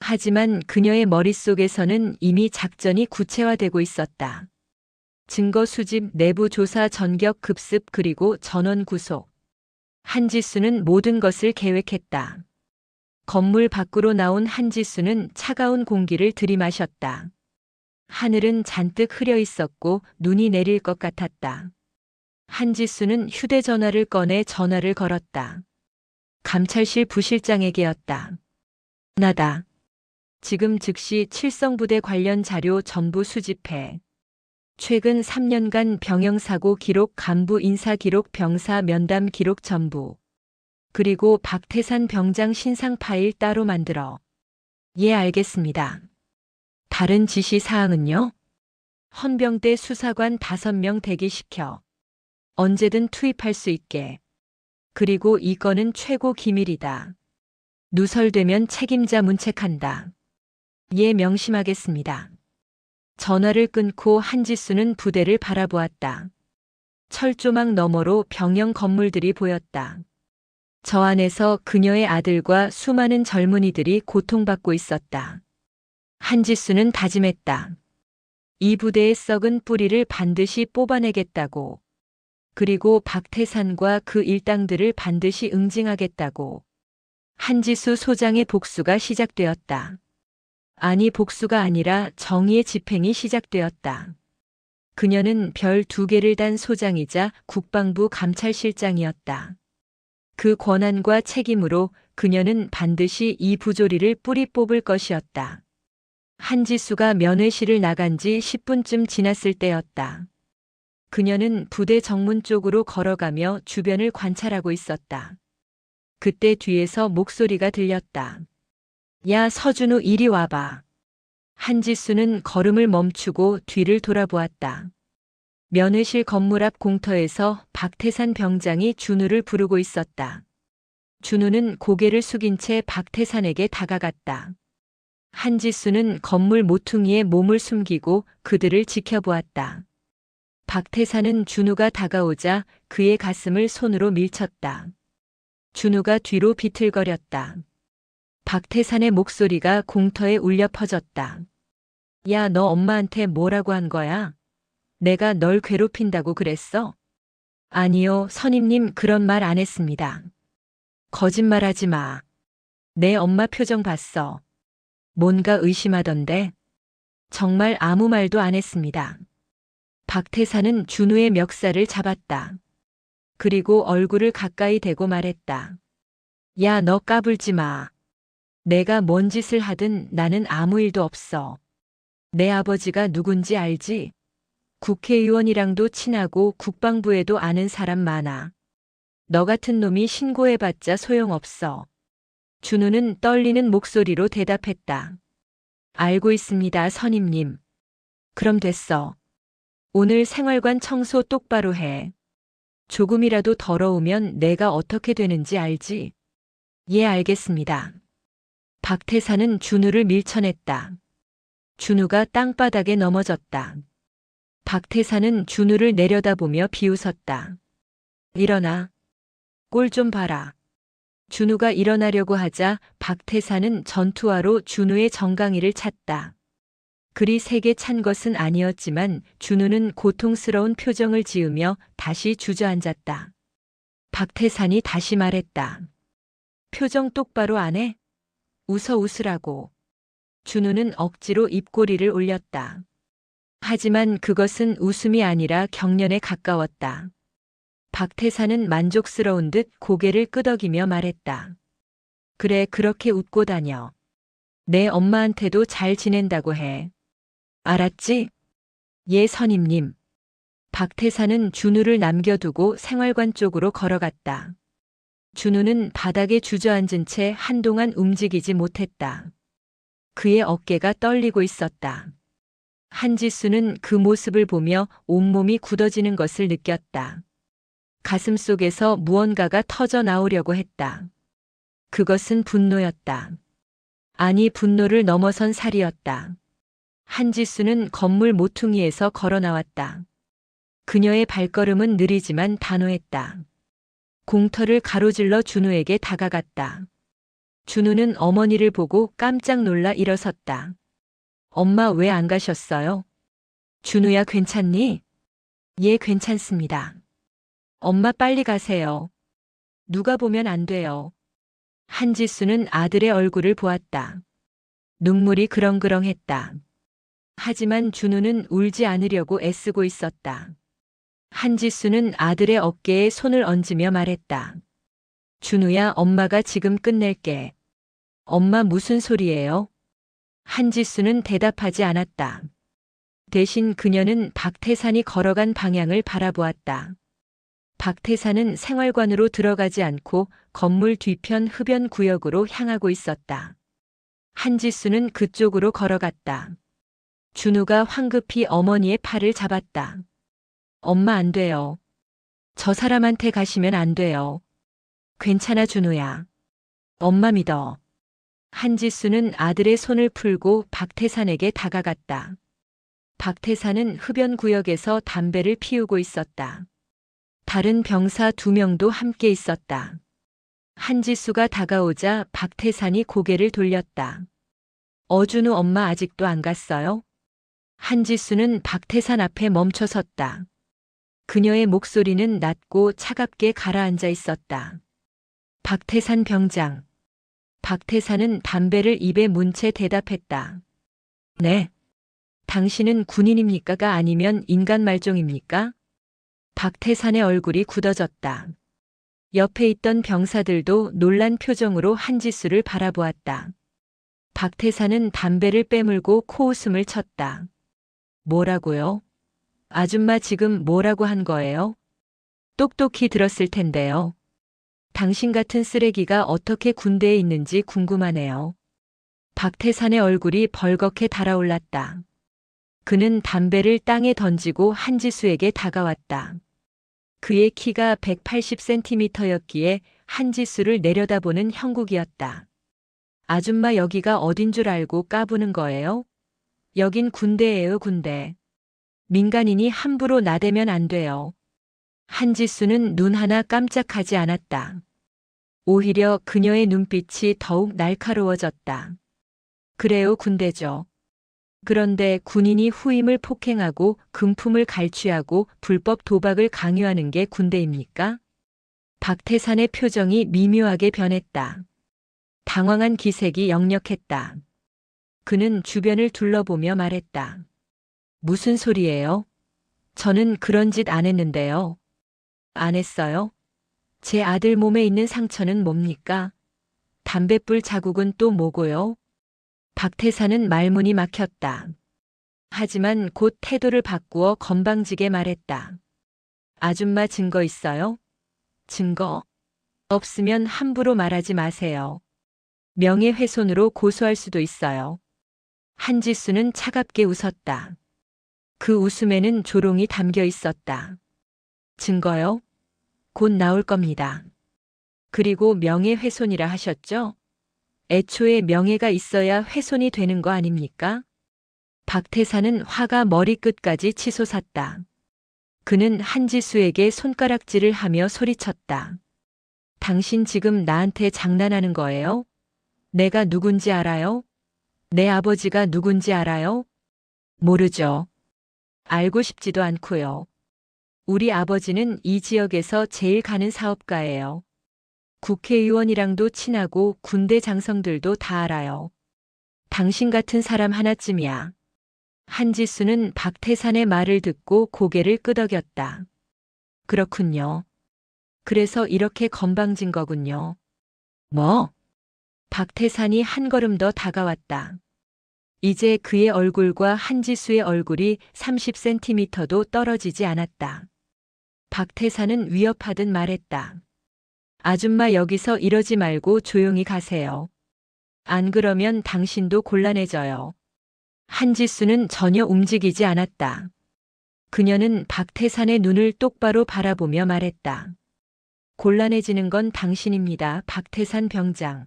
하지만 그녀의 머릿속에서는 이미 작전이 구체화되고 있었다. 증거 수집, 내부 조사, 전격 급습, 그리고 전원 구속. 한지수는 모든 것을 계획했다. 건물 밖으로 나온 한지수는 차가운 공기를 들이마셨다. 하늘은 잔뜩 흐려 있었고 눈이 내릴 것 같았다. 한지수는 휴대전화를 꺼내 전화를 걸었다. 감찰실 부실장에게였다. 나다. 지금 즉시 칠성부대 관련 자료 전부 수집해. 최근 3년간 병영사고 기록, 간부 인사 기록, 병사 면담 기록 전부. 그리고 박태산 병장 신상 파일 따로 만들어. 예, 알겠습니다. 다른 지시 사항은요? 헌병대 수사관 5명 대기시켜. 언제든 투입할 수 있게. 그리고 이 건은 최고 기밀이다. 누설되면 책임자 문책한다. 예, 명심하겠습니다. 전화를 끊고 한지수는 부대를 바라보았다. 철조망 너머로 병영 건물들이 보였다. 저 안에서 그녀의 아들과 수많은 젊은이들이 고통받고 있었다. 한지수는 다짐했다. 이 부대의 썩은 뿌리를 반드시 뽑아내겠다고. 그리고 박태산과 그 일당들을 반드시 응징하겠다고. 한지수 소장의 복수가 시작되었다. 아니, 복수가 아니라 정의의 집행이 시작되었다. 그녀는 별 2개를 단 소장이자 국방부 감찰실장이었다. 그 권한과 책임으로 그녀는 반드시 이 부조리를 뿌리 뽑을 것이었다. 한지수가 면회실을 나간 지 10분쯤 지났을 때였다. 그녀는 부대 정문 쪽으로 걸어가며 주변을 관찰하고 있었다. 그때 뒤에서 목소리가 들렸다. 야, 서준우, 이리 와봐. 한지수는 걸음을 멈추고 뒤를 돌아보았다. 면회실 건물 앞 공터에서 박태산 병장이 준우를 부르고 있었다. 준우는 고개를 숙인 채 박태산에게 다가갔다. 한지수는 건물 모퉁이에 몸을 숨기고 그들을 지켜보았다. 박태산은 준우가 다가오자 그의 가슴을 손으로 밀쳤다. 준우가 뒤로 비틀거렸다. 박태산의 목소리가 공터에 울려 퍼졌다. 야, 너 엄마한테 뭐라고 한 거야? 내가 널 괴롭힌다고 그랬어? 아니요, 선임님, 그런 말 안 했습니다. 거짓말하지 마. 내 엄마 표정 봤어. 뭔가 의심하던데. 정말 아무 말도 안 했습니다. 박태산은 준우의 멱살을 잡았다. 그리고 얼굴을 가까이 대고 말했다. 야, 너 까불지 마. 내가 뭔 짓을 하든 나는 아무 일도 없어. 내 아버지가 누군지 알지? 국회의원이랑도 친하고 국방부에도 아는 사람 많아. 너 같은 놈이 신고해봤자 소용없어. 준우는 떨리는 목소리로 대답했다. 알고 있습니다, 선임님. 그럼 됐어. 오늘 생활관 청소 똑바로 해. 조금이라도 더러우면 내가 어떻게 되는지 알지? 예, 알겠습니다. 박태산은 준우를 밀쳐냈다. 준우가 땅바닥에 넘어졌다. 박태산은 준우를 내려다보며 비웃었다. 일어나. 꼴 좀 봐라. 준우가 일어나려고 하자 박태산은 전투화로 준우의 정강이를 찼다. 그리 세게 찬 것은 아니었지만 준우는 고통스러운 표정을 지으며 다시 주저앉았다. 박태산이 다시 말했다. 표정 똑바로 안 해? 웃으라고. 준우는 억지로 입꼬리를 올렸다. 하지만 그것은 웃음이 아니라 경련에 가까웠다. 박태산은 만족스러운 듯 고개를 끄덕이며 말했다. 그래, 그렇게 웃고 다녀. 내 엄마한테도 잘 지낸다고 해. 알았지? 예, 선임님. 박태산은 준우를 남겨두고 생활관 쪽으로 걸어갔다. 준우는 바닥에 주저앉은 채 한동안 움직이지 못했다. 그의 어깨가 떨리고 있었다. 한지수는 그 모습을 보며 온몸이 굳어지는 것을 느꼈다. 가슴 속에서 무언가가 터져 나오려고 했다. 그것은 분노였다. 아니, 분노를 넘어선 살이었다. 한지수는 건물 모퉁이에서 걸어 나왔다. 그녀의 발걸음은 느리지만 단호했다. 공터를 가로질러 준우에게 다가갔다. 준우는 어머니를 보고 깜짝 놀라 일어섰다. 엄마 왜 안 가셨어요? 준우야, 괜찮니? 예, 괜찮습니다. 엄마 빨리 가세요. 누가 보면 안 돼요. 한지수는 아들의 얼굴을 보았다. 눈물이 그렁그렁했다. 하지만 준우는 울지 않으려고 애쓰고 있었다. 한지수는 아들의 어깨에 손을 얹으며 말했다. 준우야, 엄마가 지금 끝낼게. 엄마 무슨 소리예요? 한지수는 대답하지 않았다. 대신 그녀는 박태산이 걸어간 방향을 바라보았다. 박태산은 생활관으로 들어가지 않고 건물 뒤편 흡연 구역으로 향하고 있었다. 한지수는 그쪽으로 걸어갔다. 준우가 황급히 어머니의 팔을 잡았다. 엄마, 안 돼요. 저 사람한테 가시면 안 돼요. 괜찮아, 준우야. 엄마 믿어. 한지수는 아들의 손을 풀고 박태산에게 다가갔다. 박태산은 흡연 구역에서 담배를 피우고 있었다. 다른 병사 2명도 함께 있었다. 한지수가 다가오자 박태산이 고개를 돌렸다. 준우 엄마 아직도 안 갔어요? 한지수는 박태산 앞에 멈춰 섰다. 그녀의 목소리는 낮고 차갑게 가라앉아 있었다. 박태산 병장. 박태산은 담배를 입에 문 채 대답했다. 네. 당신은 군인입니까가 아니면 인간 말종입니까? 박태산의 얼굴이 굳어졌다. 옆에 있던 병사들도 놀란 표정으로 한지수를 바라보았다. 박태산은 담배를 빼물고 코웃음을 쳤다. 뭐라고요? 아줌마 지금 뭐라고 한 거예요? 똑똑히 들었을 텐데요. 당신 같은 쓰레기가 어떻게 군대에 있는지 궁금하네요. 박태산의 얼굴이 벌겋게 달아올랐다. 그는 담배를 땅에 던지고 한지수에게 다가왔다. 그의 키가 180cm였기에 한지수를 내려다보는 형국이었다. 아줌마, 여기가 어딘 줄 알고 까부는 거예요? 여긴 군대예요, 군대. 민간인이 함부로 나대면 안 돼요. 한지수는 눈 하나 깜짝하지 않았다. 오히려 그녀의 눈빛이 더욱 날카로워졌다. 그래요, 군대죠. 그런데 군인이 후임을 폭행하고 금품을 갈취하고 불법 도박을 강요하는 게 군대입니까? 박태산의 표정이 미묘하게 변했다. 당황한 기색이 역력했다. 그는 주변을 둘러보며 말했다. 무슨 소리예요? 저는 그런 짓 안 했는데요. 안 했어요? 제 아들 몸에 있는 상처는 뭡니까? 담뱃불 자국은 또 뭐고요? 박태산은 말문이 막혔다. 하지만 곧 태도를 바꾸어 건방지게 말했다. 아줌마, 증거 있어요? 증거? 없으면 함부로 말하지 마세요. 명예훼손으로 고소할 수도 있어요. 한지수는 차갑게 웃었다. 그 웃음에는 조롱이 담겨 있었다. 증거요? 곧 나올 겁니다. 그리고 명예훼손이라 하셨죠? 애초에 명예가 있어야 훼손이 되는 거 아닙니까? 박태산은 화가 머리끝까지 치솟았다. 그는 한지수에게 손가락질을 하며 소리쳤다. 당신 지금 나한테 장난하는 거예요? 내가 누군지 알아요? 내 아버지가 누군지 알아요? 모르죠. 알고 싶지도 않고요. 우리 아버지는 이 지역에서 제일 가는 사업가예요. 국회의원이랑도 친하고 군대 장성들도 다 알아요. 당신 같은 사람 하나쯤이야. 한지수는 박태산의 말을 듣고 고개를 끄덕였다. 그렇군요. 그래서 이렇게 건방진 거군요. 뭐? 박태산이 한 걸음 더 다가왔다. 이제 그의 얼굴과 한지수의 얼굴이 30cm도 떨어지지 않았다. 박태산은 위협하듯 말했다. 아줌마, 여기서 이러지 말고 조용히 가세요. 안 그러면 당신도 곤란해져요. 한지수는 전혀 움직이지 않았다. 그녀는 박태산의 눈을 똑바로 바라보며 말했다. 곤란해지는 건 당신입니다. 박태산 병장.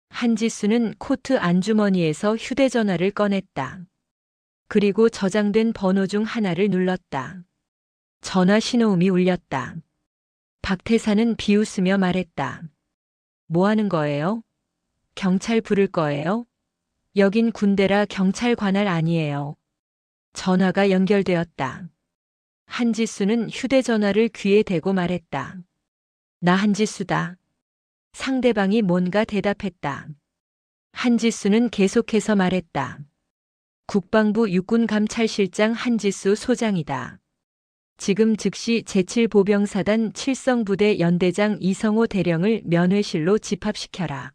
한지수는 코트 안주머니에서 휴대전화를 꺼냈다. 그리고 저장된 번호 중 하나를 눌렀다. 전화 신호음이 울렸다. 박태산은 비웃으며 말했다. 뭐 하는 거예요? 경찰 부를 거예요? 여긴 군대라 경찰 관할 아니에요. 전화가 연결되었다. 한지수는 휴대전화를 귀에 대고 말했다. 나 한지수다. 상대방이 뭔가 대답했다. 한지수는 계속해서 말했다. 국방부 육군감찰실장 한지수 소장이다. 지금 즉시 제7보병사단 7성부대 연대장 이성호 대령을 면회실로 집합시켜라.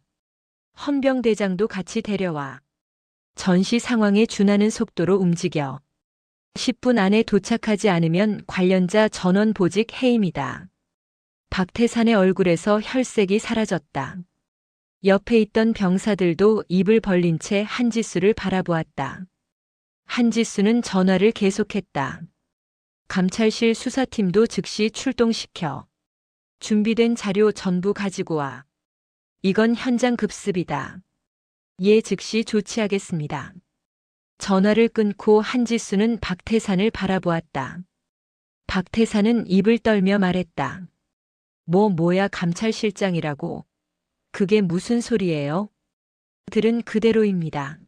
헌병대장도 같이 데려와. 전시 상황에 준하는 속도로 움직여. 10분 안에 도착하지 않으면 관련자 전원 보직 해임이다. 박태산의 얼굴에서 혈색이 사라졌다. 옆에 있던 병사들도 입을 벌린 채 한지수를 바라보았다. 한지수는 전화를 계속했다. 감찰실 수사팀도 즉시 출동시켜. 준비된 자료 전부 가지고 와. 이건 현장 급습이다. 예, 즉시 조치하겠습니다. 전화를 끊고 한지수는 박태산을 바라보았다. 박태산은 입을 떨며 말했다. 뭐야 감찰실장이라고. 그게 무슨 소리예요? 들은 그대로입니다.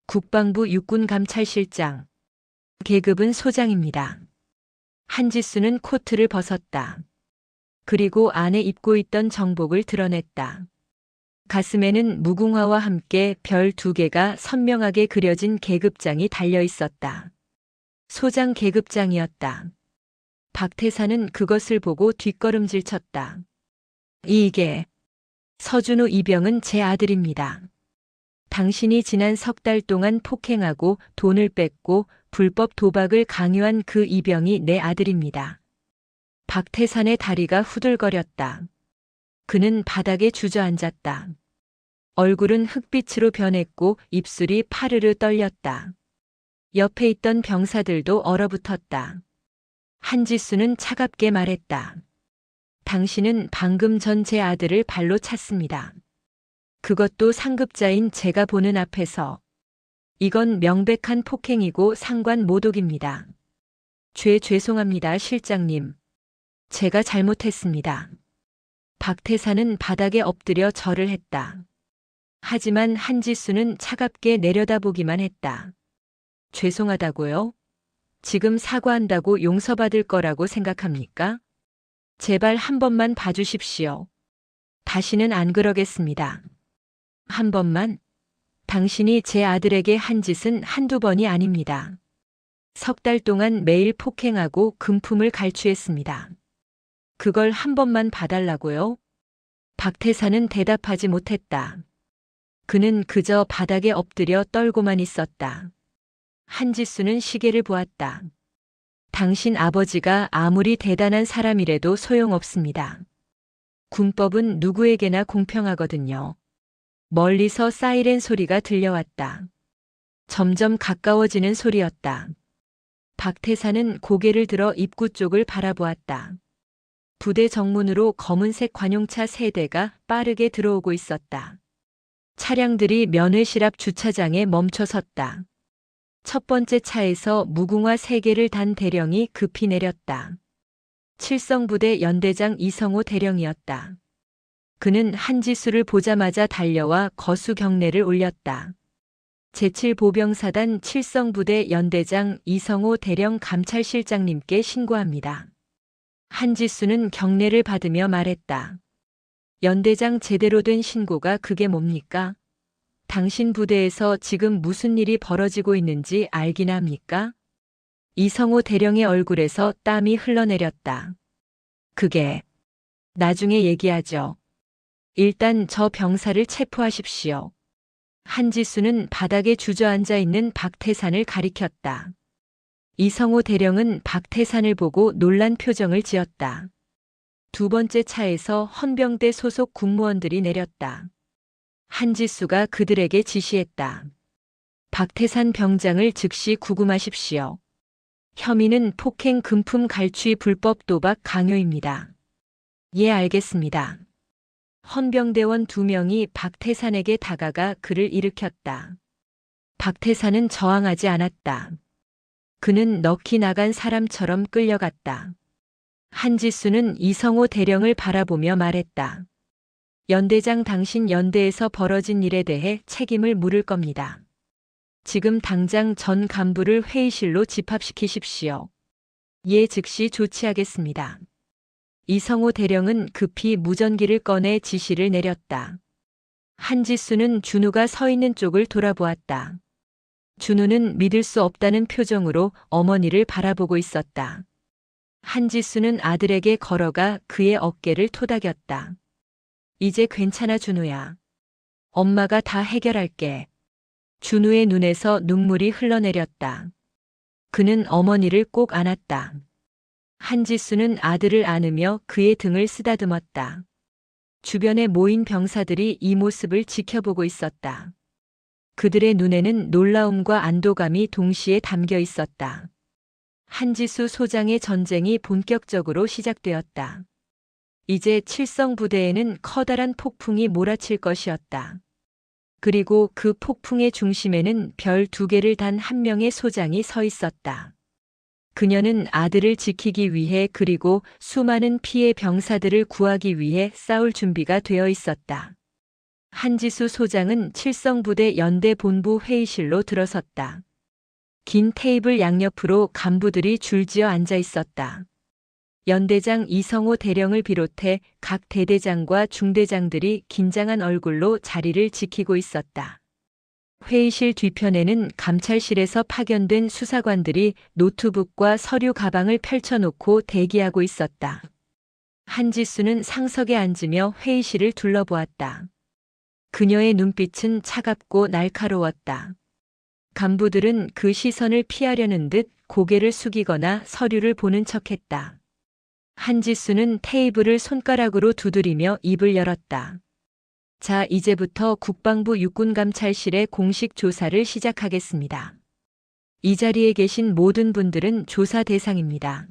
국방부 육군감찰실장. 계급은 소장입니다. 한지수는 코트를 벗었다. 그리고 안에 입고 있던 정복을 드러냈다. 가슴에는 무궁화와 함께 별 2개가 선명하게 그려진 계급장이 달려 있었다. 소장 계급장이었다. 박태산은 그것을 보고 뒷걸음질 쳤다. 이게 서준호 이병은 제 아들입니다. 당신이 지난 석 달 동안 폭행하고 돈을 뺏고 불법 도박을 강요한 그 이병이 내 아들입니다. 박태산의 다리가 후들거렸다. 그는 바닥에 주저앉았다. 얼굴은 흑빛으로 변했고 입술이 파르르 떨렸다. 옆에 있던 병사들도 얼어붙었다. 한지수는 차갑게 말했다. 당신은 방금 전 제 아들을 발로 찼습니다. 그것도 상급자인 제가 보는 앞에서. 이건 명백한 폭행이고 상관 모독입니다. 죄송합니다, 실장님. 제가 잘못했습니다. 박태산은 바닥에 엎드려 절을 했다. 하지만 한지수는 차갑게 내려다보기만 했다. 죄송하다고요? 지금 사과한다고 용서받을 거라고 생각합니까? 제발 한 번만 봐주십시오. 다시는 안 그러겠습니다. 한 번만? 당신이 제 아들에게 한 짓은 한두 번이 아닙니다. 석 달 동안 매일 폭행하고 금품을 갈취했습니다. 그걸 한 번만 봐달라고요? 박태산은 대답하지 못했다. 그는 그저 바닥에 엎드려 떨고만 있었다. 한지수는 시계를 보았다. 당신 아버지가 아무리 대단한 사람이라도 소용없습니다. 군법은 누구에게나 공평하거든요. 멀리서 사이렌 소리가 들려왔다. 점점 가까워지는 소리였다. 박태산은 고개를 들어 입구 쪽을 바라보았다. 부대 정문으로 검은색 관용차 3대가 빠르게 들어오고 있었다. 차량들이 면회실 앞 주차장에 멈춰 섰다. 첫 번째 차에서 무궁화 3개를 단 대령이 급히 내렸다. 7성부대 연대장 이성호 대령이었다. 그는 한지수를 보자마자 달려와 거수 경례를 올렸다. 제7보병사단 7성부대 연대장 이성호 대령 감찰실장님께 신고합니다. 한지수는 경례를 받으며 말했다. 연대장 제대로 된 신고가 그게 뭡니까? 당신 부대에서 지금 무슨 일이 벌어지고 있는지 알기나 합니까? 이성호 대령의 얼굴에서 땀이 흘러내렸다. 그게 나중에 얘기하죠. 일단 저 병사를 체포하십시오. 한지수는 바닥에 주저앉아 있는 박태산을 가리켰다. 이성호 대령은 박태산을 보고 놀란 표정을 지었다. 두 번째 차에서 헌병대 소속 군무원들이 내렸다. 한지수가 그들에게 지시했다. 박태산 병장을 즉시 구금하십시오. 혐의는 폭행 금품 갈취 불법 도박 강요입니다. 예, 알겠습니다. 헌병대원 2명이 박태산에게 다가가 그를 일으켰다. 박태산은 저항하지 않았다. 그는 넋이 나간 사람처럼 끌려갔다. 한지수는 이성호 대령을 바라보며 말했다. 연대장, 당신 연대에서 벌어진 일에 대해 책임을 물을 겁니다. 지금 당장 전 간부를 회의실로 집합시키십시오. 예, 즉시 조치하겠습니다. 이성호 대령은 급히 무전기를 꺼내 지시를 내렸다. 한지수는 준우가 서 있는 쪽을 돌아보았다. 준우는 믿을 수 없다는 표정으로 어머니를 바라보고 있었다. 한지수는 아들에게 걸어가 그의 어깨를 토닥였다. 이제 괜찮아, 준우야. 엄마가 다 해결할게. 준우의 눈에서 눈물이 흘러내렸다. 그는 어머니를 꼭 안았다. 한지수는 아들을 안으며 그의 등을 쓰다듬었다. 주변에 모인 병사들이 이 모습을 지켜보고 있었다. 그들의 눈에는 놀라움과 안도감이 동시에 담겨 있었다. 한지수 소장의 전쟁이 본격적으로 시작되었다. 이제 칠성부대에는 커다란 폭풍이 몰아칠 것이었다. 그리고 그 폭풍의 중심에는 별 2개를 단 한 명의 소장이 서 있었다. 그녀는 아들을 지키기 위해 그리고 수많은 피해 병사들을 구하기 위해 싸울 준비가 되어 있었다. 한지수 소장은 칠성부대 연대 본부 회의실로 들어섰다. 긴 테이블 양옆으로 간부들이 줄지어 앉아 있었다. 연대장 이성호 대령을 비롯해 각 대대장과 중대장들이 긴장한 얼굴로 자리를 지키고 있었다. 회의실 뒤편에는 감찰실에서 파견된 수사관들이 노트북과 서류 가방을 펼쳐놓고 대기하고 있었다. 한지수는 상석에 앉으며 회의실을 둘러보았다. 그녀의 눈빛은 차갑고 날카로웠다. 간부들은 그 시선을 피하려는 듯 고개를 숙이거나 서류를 보는 척했다. 한지수는 테이블을 손가락으로 두드리며 입을 열었다. 자, 이제부터 국방부 육군감찰실의 공식 조사를 시작하겠습니다. 이 자리에 계신 모든 분들은 조사 대상입니다.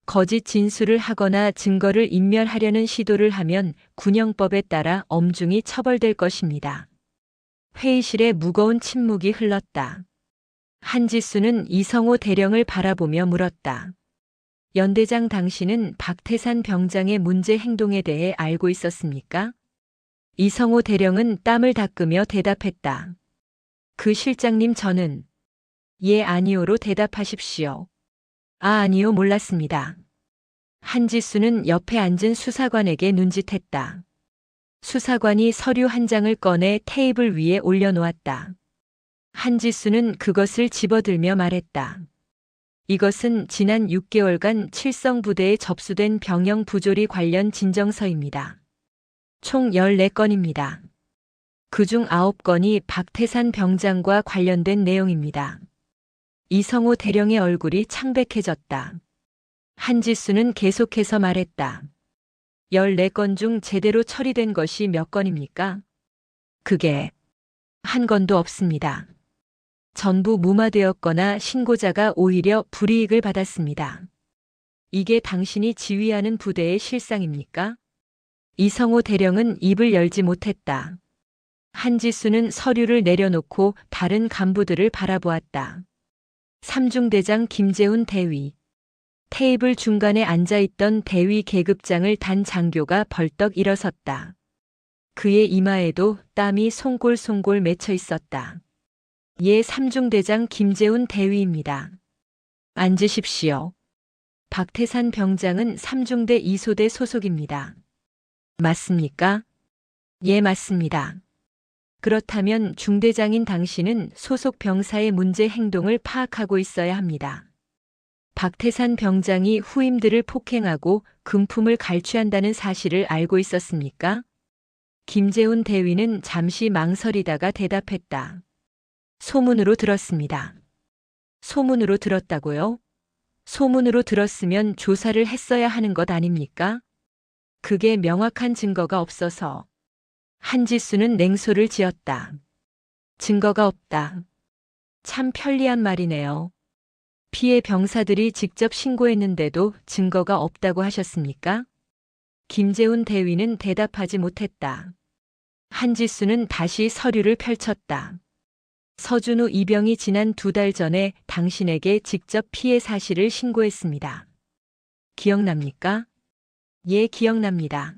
거짓 진술을 하거나 증거를 인멸하려는 시도를 하면 군형법에 따라 엄중히 처벌될 것입니다. 회의실에 무거운 침묵이 흘렀다. 한지수는 이성호 대령을 바라보며 물었다. 연대장, 당신은 박태산 병장의 문제 행동에 대해 알고 있었습니까? 이성호 대령은 땀을 닦으며 대답했다. 그 실장님, 저는 예, 아니오로 대답하십시오. 아니요, 몰랐습니다. 한지수는 옆에 앉은 수사관에게 눈짓했다. 수사관이 서류 한 장을 꺼내 테이블 위에 올려놓았다. 한지수는 그것을 집어들며 말했다. 이것은 지난 6개월간 칠성부대에 접수된 병영 부조리 관련 진정서입니다. 총 14건입니다. 그중 9건이 박태산 병장과 관련된 내용입니다. 이성호 대령의 얼굴이 창백해졌다. 한지수는 계속해서 말했다. 14건 중 제대로 처리된 것이 몇 건입니까? 그게 한 건도 없습니다. 전부 무마되었거나 신고자가 오히려 불이익을 받았습니다. 이게 당신이 지휘하는 부대의 실상입니까? 이성호 대령은 입을 열지 못했다. 한지수는 서류를 내려놓고 다른 간부들을 바라보았다. 삼중대장 김재훈 대위. 테이블 중간에 앉아있던 대위 계급장을 단 장교가 벌떡 일어섰다. 그의 이마에도 땀이 송골송골 맺혀 있었다. 예, 삼중대장 김재훈 대위입니다. 앉으십시오. 박태산 병장은 3중대 2소대 소속입니다. 맞습니까? 예, 맞습니다. 그렇다면 중대장인 당신은 소속 병사의 문제 행동을 파악하고 있어야 합니다. 박태산 병장이 후임들을 폭행하고 금품을 갈취한다는 사실을 알고 있었습니까? 김재훈 대위는 잠시 망설이다가 대답했다. 소문으로 들었습니다. 소문으로 들었다고요? 소문으로 들었으면 조사를 했어야 하는 것 아닙니까? 그게 명확한 증거가 없어서. 한지수는 냉소를 지었다. 증거가 없다. 참 편리한 말이네요. 피해 병사들이 직접 신고했는데도 증거가 없다고 하셨습니까? 김재훈 대위는 대답하지 못했다. 한지수는 다시 서류를 펼쳤다. 서준우 이병이 지난 2달 전에 당신에게 직접 피해 사실을 신고했습니다. 기억납니까? 예, 기억납니다.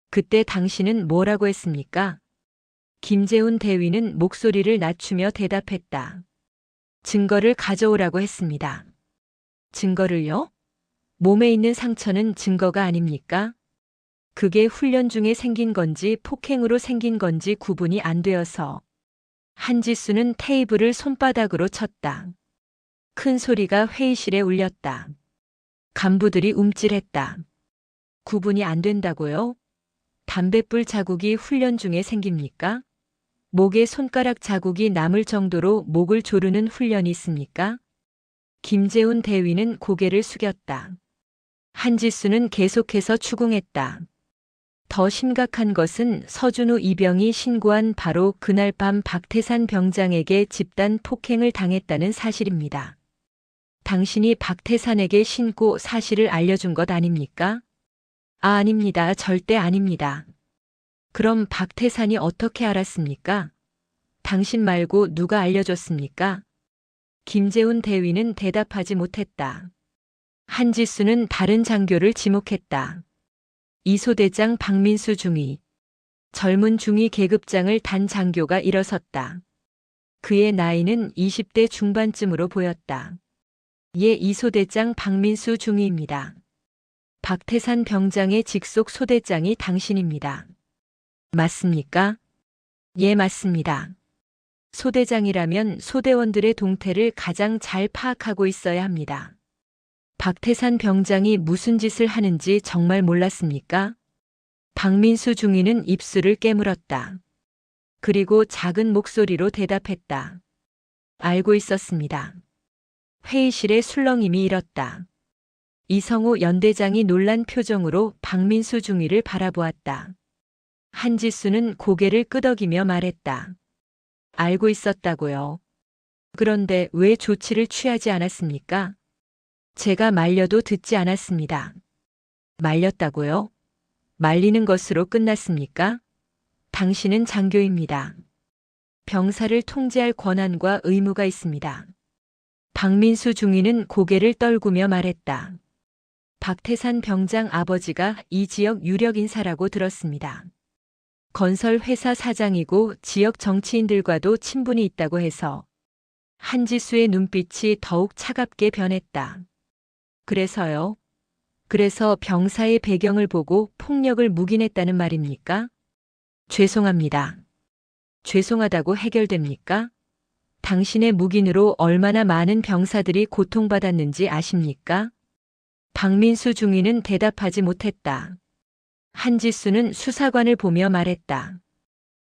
그때 당신은 뭐라고 했습니까? 김재훈 대위는 목소리를 낮추며 대답했다. 증거를 가져오라고 했습니다. 증거를요? 몸에 있는 상처는 증거가 아닙니까? 그게 훈련 중에 생긴 건지 폭행으로 생긴 건지 구분이 안 되어서. 한지수는 테이블을 손바닥으로 쳤다. 큰 소리가 회의실에 울렸다. 간부들이 움찔했다. 구분이 안 된다고요? 담뱃불 자국이 훈련 중에 생깁니까? 목에 손가락 자국이 남을 정도로 목을 조르는 훈련이 있습니까? 김재훈 대위는 고개를 숙였다. 한지수는 계속해서 추궁했다. 더 심각한 것은 서준우 이병이 신고한 바로 그날 밤 박태산 병장에게 집단 폭행을 당했다는 사실입니다. 당신이 박태산에게 신고 사실을 알려준 것 아닙니까? 아닙니다. 절대 아닙니다. 그럼 박태산이 어떻게 알았습니까? 당신 말고 누가 알려줬습니까? 김재훈 대위는 대답하지 못했다. 한지수는 다른 장교를 지목했다. 이소대장 박민수 중위. 젊은 중위 계급장을 단 장교가 일어섰다. 그의 나이는 20대 중반쯤으로 보였다. 예, 이소대장 박민수 중위입니다. 박태산 병장의 직속 소대장이 당신입니다. 맞습니까? 예, 맞습니다. 소대장이라면 소대원들의 동태를 가장 잘 파악하고 있어야 합니다. 박태산 병장이 무슨 짓을 하는지 정말 몰랐습니까? 박민수 중위는 입술을 깨물었다. 그리고 작은 목소리로 대답했다. 알고 있었습니다. 회의실에 술렁임이 일었다. 이성우 연대장이 놀란 표정으로 박민수 중위를 바라보았다. 한지수는 고개를 끄덕이며 말했다. 알고 있었다고요. 그런데 왜 조치를 취하지 않았습니까? 제가 말려도 듣지 않았습니다. 말렸다고요? 말리는 것으로 끝났습니까? 당신은 장교입니다. 병사를 통제할 권한과 의무가 있습니다. 박민수 중위는 고개를 떨구며 말했다. 박태산 병장 아버지가 이 지역 유력 인사라고 들었습니다. 건설 회사 사장이고 지역 정치인들과도 친분이 있다고 해서. 한지수의 눈빛이 더욱 차갑게 변했다. 그래서요? 그래서 병사의 배경을 보고 폭력을 묵인했다는 말입니까? 죄송합니다. 죄송하다고 해결됩니까? 당신의 묵인으로 얼마나 많은 병사들이 고통받았는지 아십니까? 박민수 중위는 대답하지 못했다. 한지수는 수사관을 보며 말했다.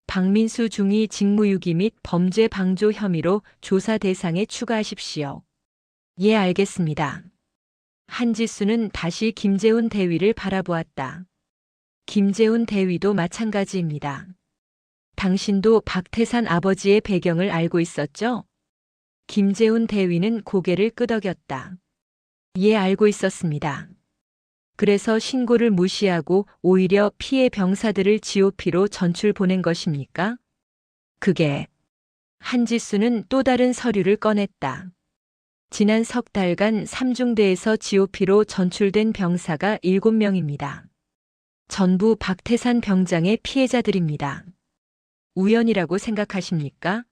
박민수 중위 직무유기 및 범죄 방조 혐의로 조사 대상에 추가하십시오. 예, 알겠습니다. 한지수는 다시 김재훈 대위를 바라보았다. 김재훈 대위도 마찬가지입니다. 당신도 박태산 아버지의 배경을 알고 있었죠? 김재훈 대위는 고개를 끄덕였다. 예, 알고 있었습니다. 그래서 신고를 무시하고 오히려 피해 병사들을 GOP로 전출 보낸 것입니까? 그게. 한지수는 또 다른 서류를 꺼냈다. 지난 석 달간 3중대에서 GOP로 전출된 병사가 7명입니다. 전부 박태산 병장의 피해자들입니다. 우연이라고 생각하십니까?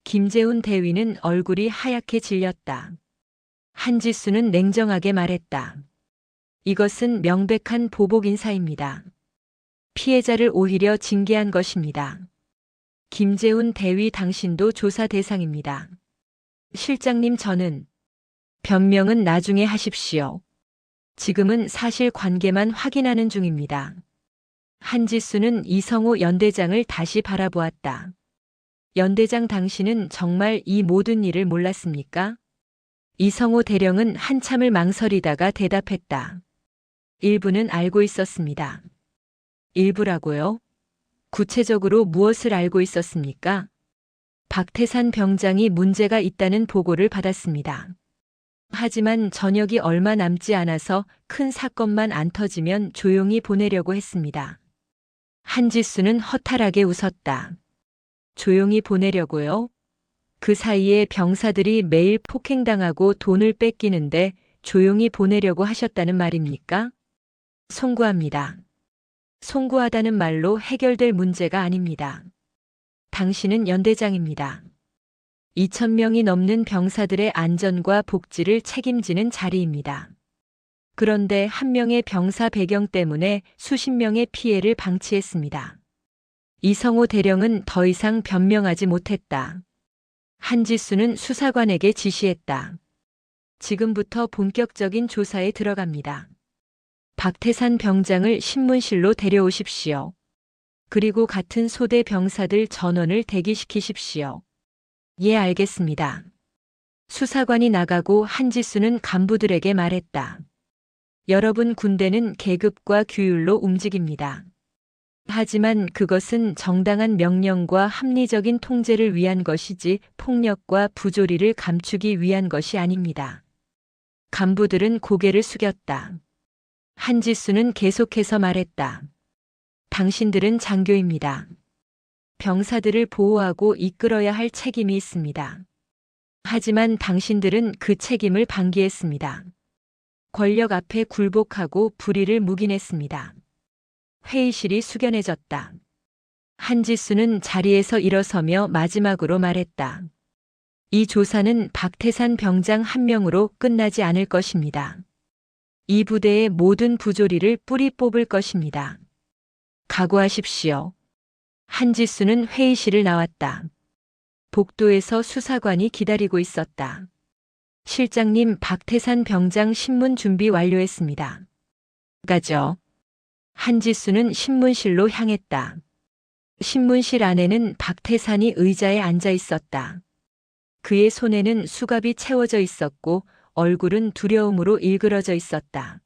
김재훈 대위는 얼굴이 하얗게 질렸다. 한지수는 냉정하게 말했다. 이것은 명백한 보복 인사입니다. 피해자를 오히려 징계한 것입니다. 김재훈 대위 당신도 조사 대상입니다. 실장님, 저는 변명은 나중에 하십시오. 지금은 사실관계만 확인하는 중입니다. 한지수는 이성우 연대장을 다시 바라보았다. 연대장, 당신은 정말 이 모든 일을 몰랐습니까? 이성우 대령은 한참을 망설이다가 대답했다. 일부는 알고 있었습니다. 일부라고요? 구체적으로 무엇을 알고 있었습니까? 박태산 병장이 문제가 있다는 보고를 받았습니다. 하지만 저녁이 얼마 남지 않아서 큰 사건만 안 터지면 조용히 보내려고 했습니다. 한지수는 허탈하게 웃었다. 조용히 보내려고요? 그 사이에 병사들이 매일 폭행당하고 돈을 뺏기는데 조용히 보내려고 하셨다는 말입니까? 송구합니다. 송구하다는 말로 해결될 문제가 아닙니다. 당신은 연대장입니다. 2,000명이 넘는 병사들의 안전과 복지를 책임지는 자리입니다. 그런데 한 명의 병사 배경 때문에 수십 명의 피해를 방치했습니다. 이성호 대령은 더 이상 변명하지 못했다. 한지수는 수사관에게 지시했다. 지금부터 본격적인 조사에 들어갑니다. 박태산 병장을 신문실로 데려오십시오. 그리고 같은 소대 병사들 전원을 대기시키십시오. 예, 알겠습니다. 수사관이 나가고 한지수는 간부들에게 말했다. 여러분, 군대는 계급과 규율로 움직입니다. 하지만 그것은 정당한 명령과 합리적인 통제를 위한 것이지 폭력과 부조리를 감추기 위한 것이 아닙니다. 간부들은 고개를 숙였다. 한지수는 계속해서 말했다. 당신들은 장교입니다. 병사들을 보호하고 이끌어야 할 책임이 있습니다. 하지만 당신들은 그 책임을 방기했습니다. 권력 앞에 굴복하고 불의를 묵인했습니다. 회의실이 숙연해졌다. 한지수는 자리에서 일어서며 마지막으로 말했다. 이 조사는 박태산 병장 한 명으로 끝나지 않을 것입니다. 이 부대의 모든 부조리를 뿌리 뽑을 것입니다. 각오하십시오. 한지수는 회의실을 나왔다. 복도에서 수사관이 기다리고 있었다. 실장님, 박태산 병장 신문 준비 완료했습니다. 가죠. 한지수는 신문실로 향했다. 신문실 안에는 박태산이 의자에 앉아 있었다. 그의 손에는 수갑이 채워져 있었고 얼굴은 두려움으로 일그러져 있었다.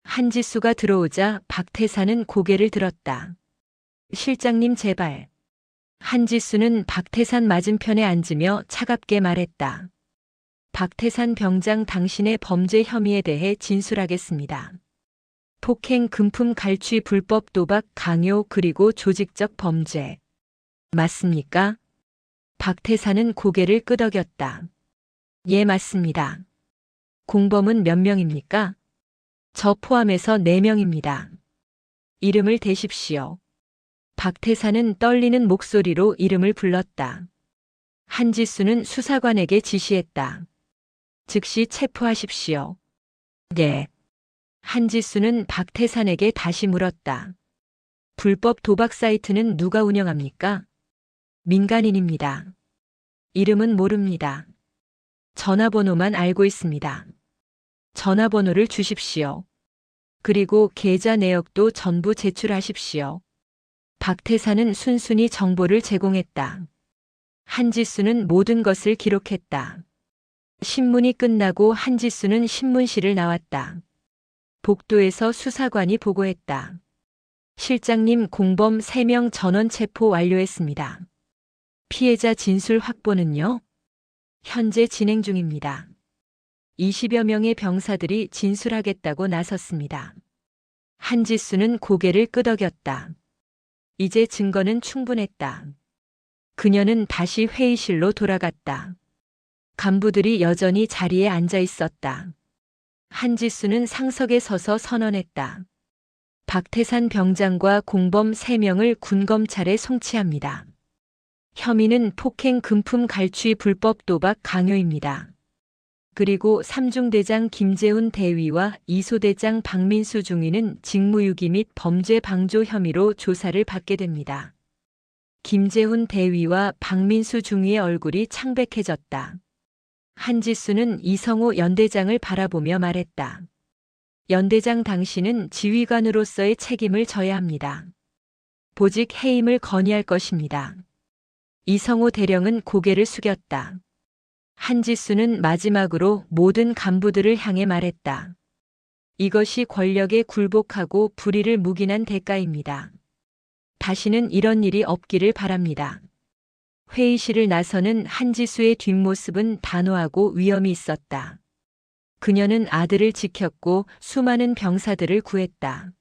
한지수가 들어오자 박태산은 고개를 들었다. 실장님, 제발. 한지수는 박태산 맞은편에 앉으며 차갑게 말했다. 박태산 병장, 당신의 범죄 혐의에 대해 진술하겠습니다. 폭행, 금품 갈취, 불법 도박, 강요, 그리고 조직적 범죄. 맞습니까? 박태산은 고개를 끄덕였다. 예, 맞습니다. 공범은 몇 명입니까? 저 포함해서 4명입니다. 이름을 대십시오. 박태산은 떨리는 목소리로 이름을 불렀다. 한지수는 수사관에게 지시했다. 즉시 체포하십시오. 네. 한지수는 박태산에게 다시 물었다. 불법 도박 사이트는 누가 운영합니까? 민간인입니다. 이름은 모릅니다. 전화번호만 알고 있습니다. 전화번호를 주십시오. 그리고 계좌 내역도 전부 제출하십시오. 박태산은 순순히 정보를 제공했다. 한지수는 모든 것을 기록했다. 신문이 끝나고 한지수는 신문실을 나왔다. 복도에서 수사관이 보고했다. 실장님, 공범 3명 전원 체포 완료했습니다. 피해자 진술 확보는요? 현재 진행 중입니다. 20여 명의 병사들이 진술하겠다고 나섰습니다. 한지수는 고개를 끄덕였다. 이제 증거는 충분했다. 그녀는 다시 회의실로 돌아갔다. 간부들이 여전히 자리에 앉아 있었다. 한지수는 상석에 서서 선언했다. 박태산 병장과 공범 3명을 군검찰에 송치합니다. 혐의는 폭행, 금품 갈취, 불법 도박, 강요입니다. 그리고 3중대장 김재훈 대위와 2소대장 박민수 중위는 직무유기 및 범죄 방조 혐의로 조사를 받게 됩니다. 김재훈 대위와 박민수 중위의 얼굴이 창백해졌다. 한지수는 이성호 연대장을 바라보며 말했다. 연대장, 당신은 지휘관으로서의 책임을 져야 합니다. 보직 해임을 건의할 것입니다. 이성호 대령은 고개를 숙였다. 한지수는 마지막으로 모든 간부들을 향해 말했다. 이것이 권력에 굴복하고 불의를 묵인한 대가입니다. 다시는 이런 일이 없기를 바랍니다. 회의실을 나서는 한지수의 뒷모습은 단호하고 위엄이 있었다. 그녀는 아들을 지켰고 수많은 병사들을 구했다.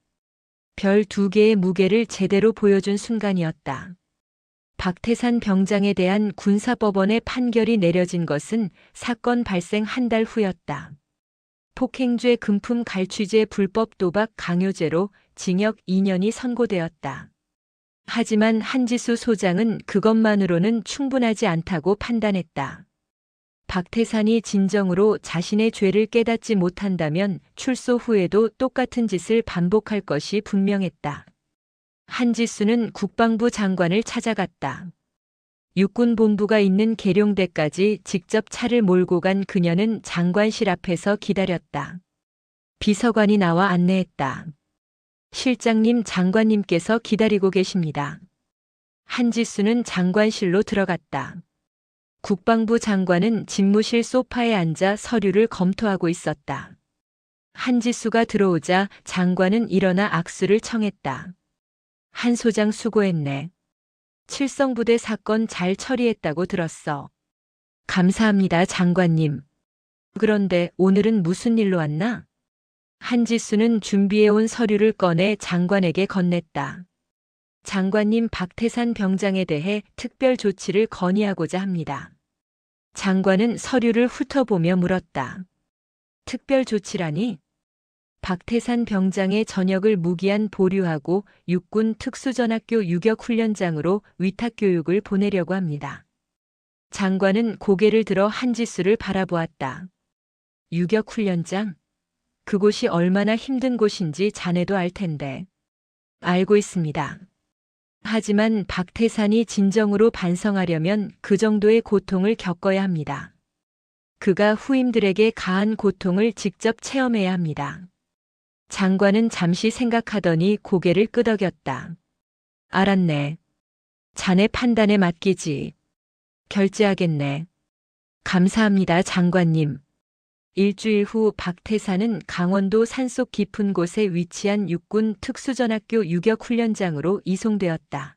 별 2개의 무게를 제대로 보여준 순간이었다. 박태산 병장에 대한 군사법원의 판결이 내려진 것은 사건 발생 한 달 후였다. 폭행죄, 금품 갈취죄, 불법 도박, 강요죄로 징역 2년이 선고되었다. 하지만 한지수 소장은 그것만으로는 충분하지 않다고 판단했다. 박태산이 진정으로 자신의 죄를 깨닫지 못한다면 출소 후에도 똑같은 짓을 반복할 것이 분명했다. 한지수는 국방부 장관을 찾아갔다. 육군본부가 있는 계룡대까지 직접 차를 몰고 간 그녀는 장관실 앞에서 기다렸다. 비서관이 나와 안내했다. 실장님, 장관님께서 기다리고 계십니다. 한지수는 장관실로 들어갔다. 국방부 장관은 집무실 소파에 앉아 서류를 검토하고 있었다. 한지수가 들어오자 장관은 일어나 악수를 청했다. 한 소장 수고했네. 칠성부대 사건 잘 처리했다고 들었어. 감사합니다, 장관님. 그런데 오늘은 무슨 일로 왔나? 한지수는 준비해온 서류를 꺼내 장관에게 건넸다. 장관님, 박태산 병장에 대해 특별 조치를 건의하고자 합니다. 장관은 서류를 훑어보며 물었다. 특별 조치라니? 박태산 병장의 전역을 무기한 보류하고 육군 특수전학교 유격훈련장으로 위탁교육을 보내려고 합니다. 장관은 고개를 들어 한지수를 바라보았다. 유격훈련장? 그곳이 얼마나 힘든 곳인지 자네도 알 텐데. 알고 있습니다. 하지만 박태산이 진정으로 반성하려면 그 정도의 고통을 겪어야 합니다. 그가 후임들에게 가한 고통을 직접 체험해야 합니다. 장관은 잠시 생각하더니 고개를 끄덕였다. 알았네. 자네 판단에 맡기지. 결제하겠네. 감사합니다, 장관님. 일주일 후 박태산은 강원도 산속 깊은 곳에 위치한 육군 특수전학교 유격훈련장으로 이송되었다.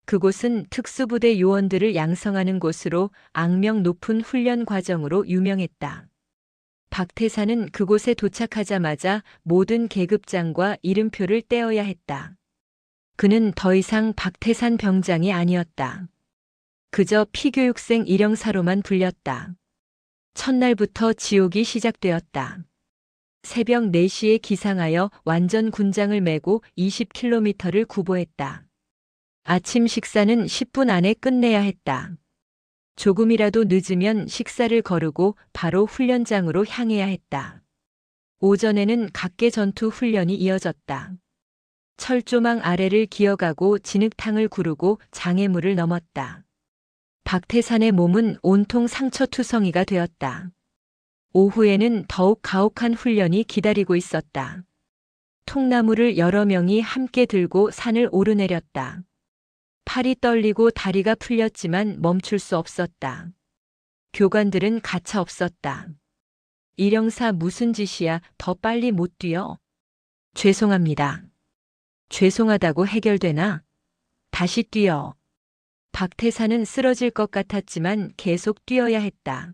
그곳은 특수부대 요원들을 양성하는 곳으로 악명 높은 훈련 과정으로 유명했다. 박태산은 그곳에 도착하자마자 모든 계급장과 이름표를 떼어야 했다. 그는 더 이상 박태산 병장이 아니었다. 그저 피교육생 일영사로만 불렸다. 첫날부터 지옥이 시작되었다. 새벽 4시에 기상하여 완전 군장을 메고 20km를 구보했다. 아침 식사는 10분 안에 끝내야 했다. 조금이라도 늦으면 식사를 거르고 바로 훈련장으로 향해야 했다. 오전에는 각계 전투 훈련이 이어졌다. 철조망 아래를 기어가고 진흙탕을 구르고 장애물을 넘었다. 박태산의 몸은 온통 상처투성이가 되었다. 오후에는 더욱 가혹한 훈련이 기다리고 있었다. 통나무를 여러 명이 함께 들고 산을 오르내렸다. 팔이 떨리고 다리가 풀렸지만 멈출 수 없었다. 교관들은 가차 없었다. 일영사, 무슨 짓이야? 더 빨리 못 뛰어? 죄송합니다. 죄송하다고 해결되나? 다시 뛰어. 박태산은 쓰러질 것 같았지만 계속 뛰어야 했다.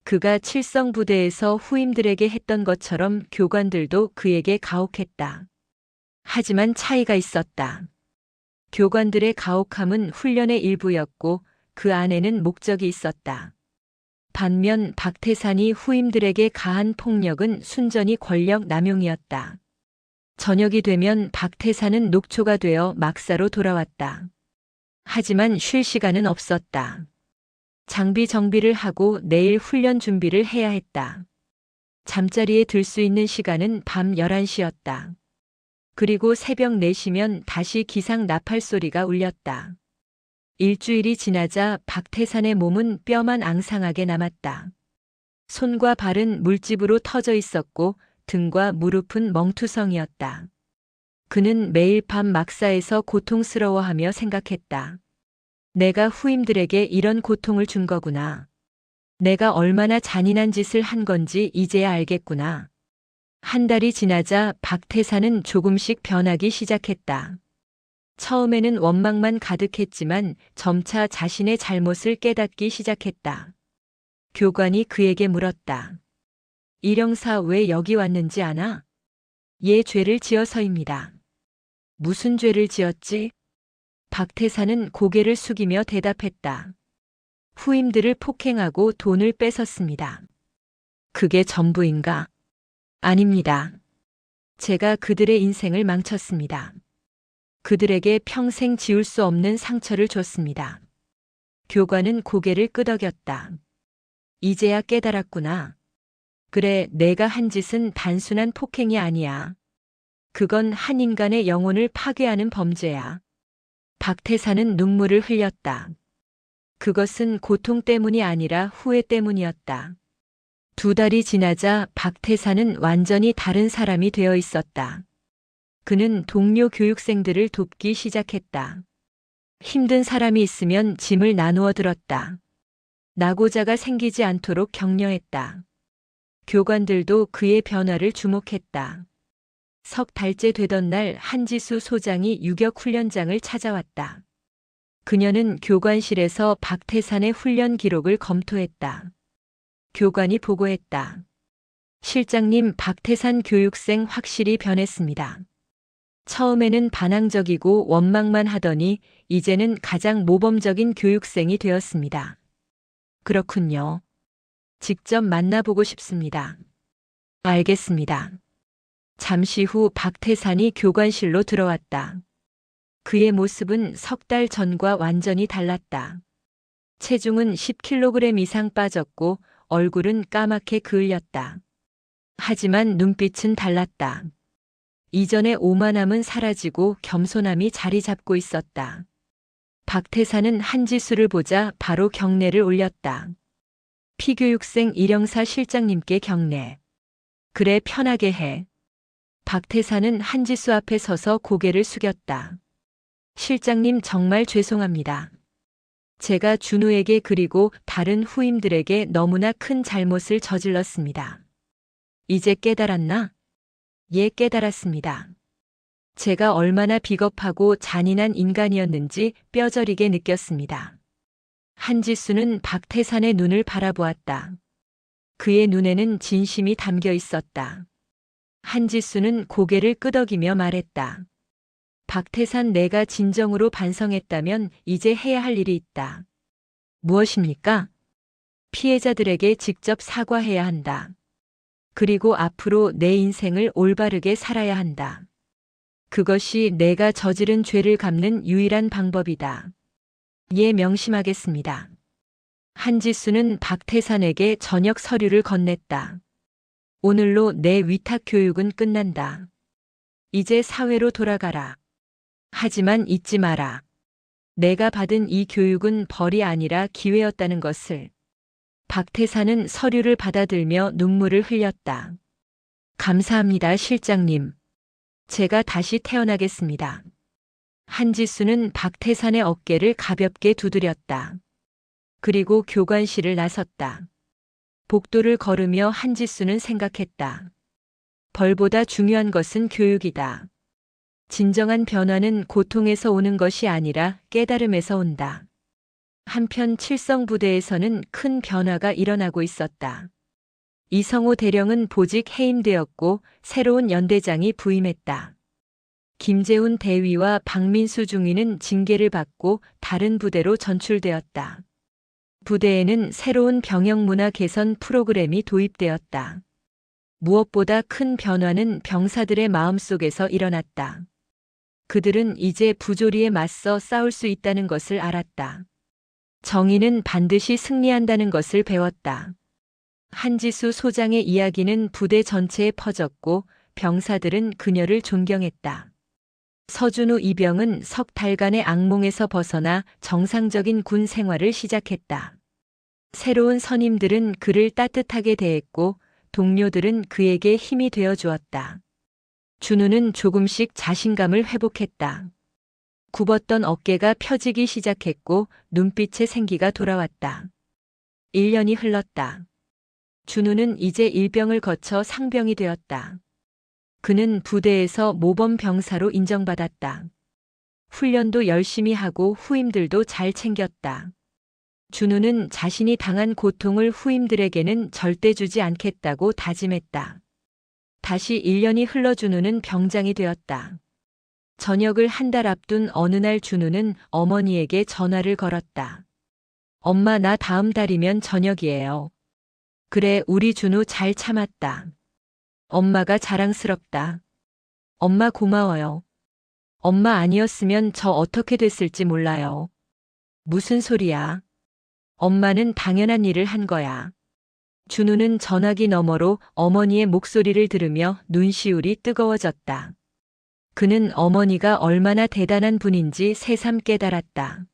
그가 칠성부대에서 후임들에게 했던 것처럼 교관들도 그에게 가혹했다. 하지만 차이가 있었다. 교관들의 가혹함은 훈련의 일부였고 그 안에는 목적이 있었다. 반면 박태산이 후임들에게 가한 폭력은 순전히 권력 남용이었다. 저녁이 되면 박태산은 녹초가 되어 막사로 돌아왔다. 하지만 쉴 시간은 없었다. 장비 정비를 하고 내일 훈련 준비를 해야 했다. 잠자리에 들 수 있는 시간은 밤 11시였다. 그리고 새벽 4시면 다시 기상 나팔 소리가 울렸다. 일주일이 지나자 박태산의 몸은 뼈만 앙상하게 남았다. 손과 발은 물집으로 터져 있었고 등과 무릎은 멍투성이었다. 그는 매일 밤 막사에서 고통스러워하며 생각했다. 내가 후임들에게 이런 고통을 준 거구나. 내가 얼마나 잔인한 짓을 한 건지 이제야 알겠구나. 한 달이 지나자 박태산은 조금씩 변하기 시작했다. 처음에는 원망만 가득했지만 점차 자신의 잘못을 깨닫기 시작했다. 교관이 그에게 물었다. 일영사 왜 여기 왔는지 아나? 얘 죄를 지어서입니다. 무슨 죄를 지었지? 박태산은 고개를 숙이며 대답했다. 후임들을 폭행하고 돈을 뺏었습니다. 그게 전부인가? 아닙니다. 제가 그들의 인생을 망쳤습니다. 그들에게 평생 지울 수 없는 상처를 줬습니다. 교관은 고개를 끄덕였다. 이제야 깨달았구나. 그래, 내가 한 짓은 단순한 폭행이 아니야. 그건 한 인간의 영혼을 파괴하는 범죄야. 박태산은 눈물을 흘렸다. 그것은 고통 때문이 아니라 후회 때문이었다. 2달이 지나자 박태산은 완전히 다른 사람이 되어 있었다. 그는 동료 교육생들을 돕기 시작했다. 힘든 사람이 있으면 짐을 나누어 들었다. 낙오자가 생기지 않도록 격려했다. 교관들도 그의 변화를 주목했다. 3달째 되던 날 한지수 소장이 유격 훈련장을 찾아왔다. 그녀는 교관실에서 박태산의 훈련 기록을 검토했다. 교관이 보고했다. 실장님, 박태산 교육생 확실히 변했습니다. 처음에는 반항적이고 원망만 하더니 이제는 가장 모범적인 교육생이 되었습니다. 그렇군요. 직접 만나보고 싶습니다. 알겠습니다. 잠시 후 박태산이 교관실로 들어왔다. 그의 모습은 3달 전과 완전히 달랐다. 체중은 10kg 이상 빠졌고 얼굴은 까맣게 그을렸다. 하지만 눈빛은 달랐다. 이전의 오만함은 사라지고 겸손함이 자리 잡고 있었다. 박태산은 한지수를 보자 바로 경례를 올렸다. 피교육생 일영사 실장님께 경례. 그래, 편하게 해. 박태산은 한지수 앞에 서서 고개를 숙였다. 실장님, 정말 죄송합니다. 제가 준우에게 그리고 다른 후임들에게 너무나 큰 잘못을 저질렀습니다. 이제 깨달았나? 예, 깨달았습니다. 제가 얼마나 비겁하고 잔인한 인간이었는지 뼈저리게 느꼈습니다. 한지수는 박태산의 눈을 바라보았다. 그의 눈에는 진심이 담겨 있었다. 한지수는 고개를 끄덕이며 말했다. 박태산, 내가 진정으로 반성했다면 이제 해야 할 일이 있다. 무엇입니까? 피해자들에게 직접 사과해야 한다. 그리고 앞으로 내 인생을 올바르게 살아야 한다. 그것이 내가 저지른 죄를 갚는 유일한 방법이다. 예, 명심하겠습니다. 한지수는 박태산에게 저녁 서류를 건넸다. 오늘로 내 위탁 교육은 끝난다. 이제 사회로 돌아가라. 하지만 잊지 마라. 내가 받은 이 교육은 벌이 아니라 기회였다는 것을. 박태산은 서류를 받아들며 눈물을 흘렸다. 감사합니다, 실장님. 제가 다시 태어나겠습니다. 한지수는 박태산의 어깨를 가볍게 두드렸다. 그리고 교관실을 나섰다. 복도를 걸으며 한지수는 생각했다. 벌보다 중요한 것은 교육이다. 진정한 변화는 고통에서 오는 것이 아니라 깨달음에서 온다. 한편 칠성부대에서는 큰 변화가 일어나고 있었다. 이성호 대령은 보직 해임되었고 새로운 연대장이 부임했다. 김재훈 대위와 박민수 중위는 징계를 받고 다른 부대로 전출되었다. 부대에는 새로운 병영 문화 개선 프로그램이 도입되었다. 무엇보다 큰 변화는 병사들의 마음속에서 일어났다. 그들은 이제 부조리에 맞서 싸울 수 있다는 것을 알았다. 정의는 반드시 승리한다는 것을 배웠다. 한지수 소장의 이야기는 부대 전체에 퍼졌고 병사들은 그녀를 존경했다. 서준우 이병은 3달간의 악몽에서 벗어나 정상적인 군 생활을 시작했다. 새로운 선임들은 그를 따뜻하게 대했고 동료들은 그에게 힘이 되어 주었다. 준우는 조금씩 자신감을 회복했다. 굽었던 어깨가 펴지기 시작했고 눈빛에 생기가 돌아왔다. 1년이 흘렀다. 준우는 이제 일병을 거쳐 상병이 되었다. 그는 부대에서 모범 병사로 인정받았다. 훈련도 열심히 하고 후임들도 잘 챙겼다. 준우는 자신이 당한 고통을 후임들에게는 절대 주지 않겠다고 다짐했다. 다시 1년이 흘러 준우는 병장이 되었다. 전역을 한 달 앞둔 어느 날 준우는 어머니에게 전화를 걸었다. 엄마, 나 다음 달이면 전역이에요. 그래, 우리 준우 잘 참았다. 엄마가 자랑스럽다. 엄마 고마워요. 엄마 아니었으면 저 어떻게 됐을지 몰라요. 무슨 소리야? 엄마는 당연한 일을 한 거야. 준우는 전화기 너머로 어머니의 목소리를 들으며 눈시울이 뜨거워졌다. 그는 어머니가 얼마나 대단한 분인지 새삼 깨달았다.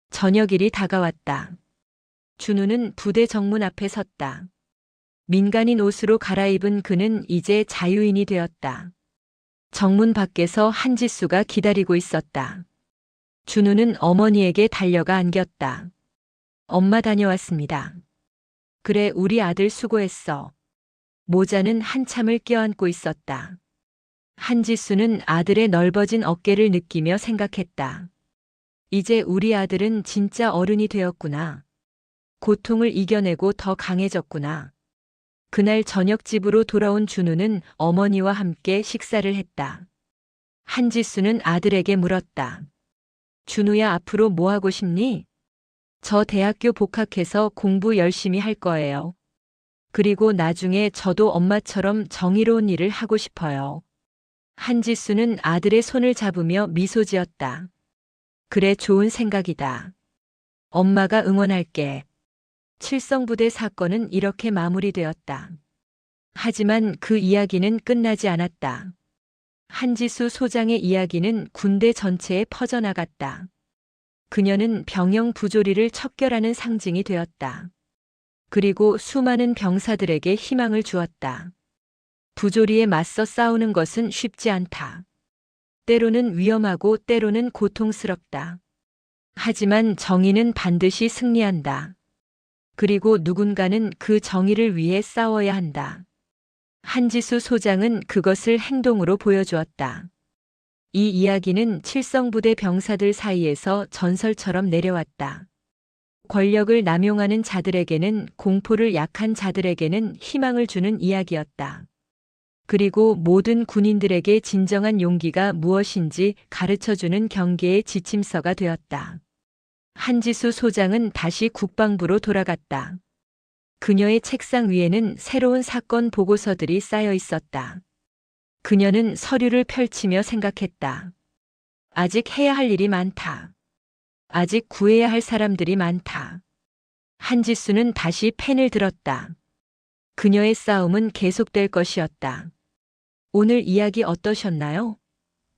저녁일이 다가왔다. 준우는 부대 정문 앞에 섰다. 민간인 옷으로 갈아입은 그는 이제 자유인이 되었다. 정문 밖에서 한지수가 기다리고 있었다. 준우는 어머니에게 달려가 안겼다. 엄마, 다녀왔습니다. 그래, 우리 아들 수고했어. 모자는 한참을 껴안고 있었다. 한지수는 아들의 넓어진 어깨를 느끼며 생각했다. 이제 우리 아들은 진짜 어른이 되었구나. 고통을 이겨내고 더 강해졌구나. 그날 저녁 집으로 돌아온 준우는 어머니와 함께 식사를 했다. 한지수는 아들에게 물었다. 준우야, 앞으로 뭐 하고 싶니? 저 대학교 복학해서 공부 열심히 할 거예요. 그리고 나중에 저도 엄마처럼 정의로운 일을 하고 싶어요. 한지수는 아들의 손을 잡으며 미소 지었다. 그래, 좋은 생각이다. 엄마가 응원할게. 칠성부대 사건은 이렇게 마무리되었다. 하지만 그 이야기는 끝나지 않았다. 한지수 소장의 이야기는 군대 전체에 퍼져나갔다. 그녀는 병영 부조리를 척결하는 상징이 되었다. 그리고 수많은 병사들에게 희망을 주었다. 부조리에 맞서 싸우는 것은 쉽지 않다. 때로는 위험하고 때로는 고통스럽다. 하지만 정의는 반드시 승리한다. 그리고 누군가는 그 정의를 위해 싸워야 한다. 한지수 소장은 그것을 행동으로 보여주었다. 이 이야기는 칠성부대 병사들 사이에서 전설처럼 내려왔다. 권력을 남용하는 자들에게는 공포를, 약한 자들에게는 희망을 주는 이야기였다. 그리고 모든 군인들에게 진정한 용기가 무엇인지 가르쳐주는 경계의 지침서가 되었다. 한지수 소장은 다시 국방부로 돌아갔다. 그녀의 책상 위에는 새로운 사건 보고서들이 쌓여 있었다. 그녀는 서류를 펼치며 생각했다. 아직 해야 할 일이 많다. 아직 구해야 할 사람들이 많다. 한지수는 다시 펜을 들었다. 그녀의 싸움은 계속될 것이었다. 오늘 이야기 어떠셨나요?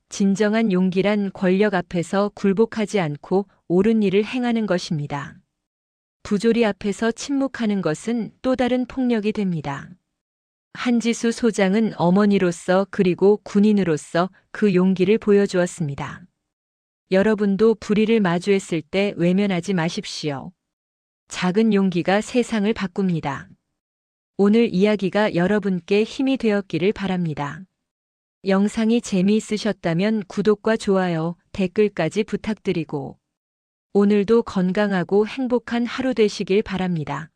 진정한 용기란 권력 앞에서 굴복하지 않고 옳은 일을 행하는 것입니다. 부조리 앞에서 침묵하는 것은 또 다른 폭력이 됩니다. 한지수 소장은 어머니로서 그리고 군인으로서 그 용기를 보여주었습니다. 여러분도 불의를 마주했을 때 외면하지 마십시오. 작은 용기가 세상을 바꿉니다. 오늘 이야기가 여러분께 힘이 되었기를 바랍니다. 영상이 재미있으셨다면 구독과 좋아요, 댓글까지 부탁드리고 오늘도 건강하고 행복한 하루 되시길 바랍니다.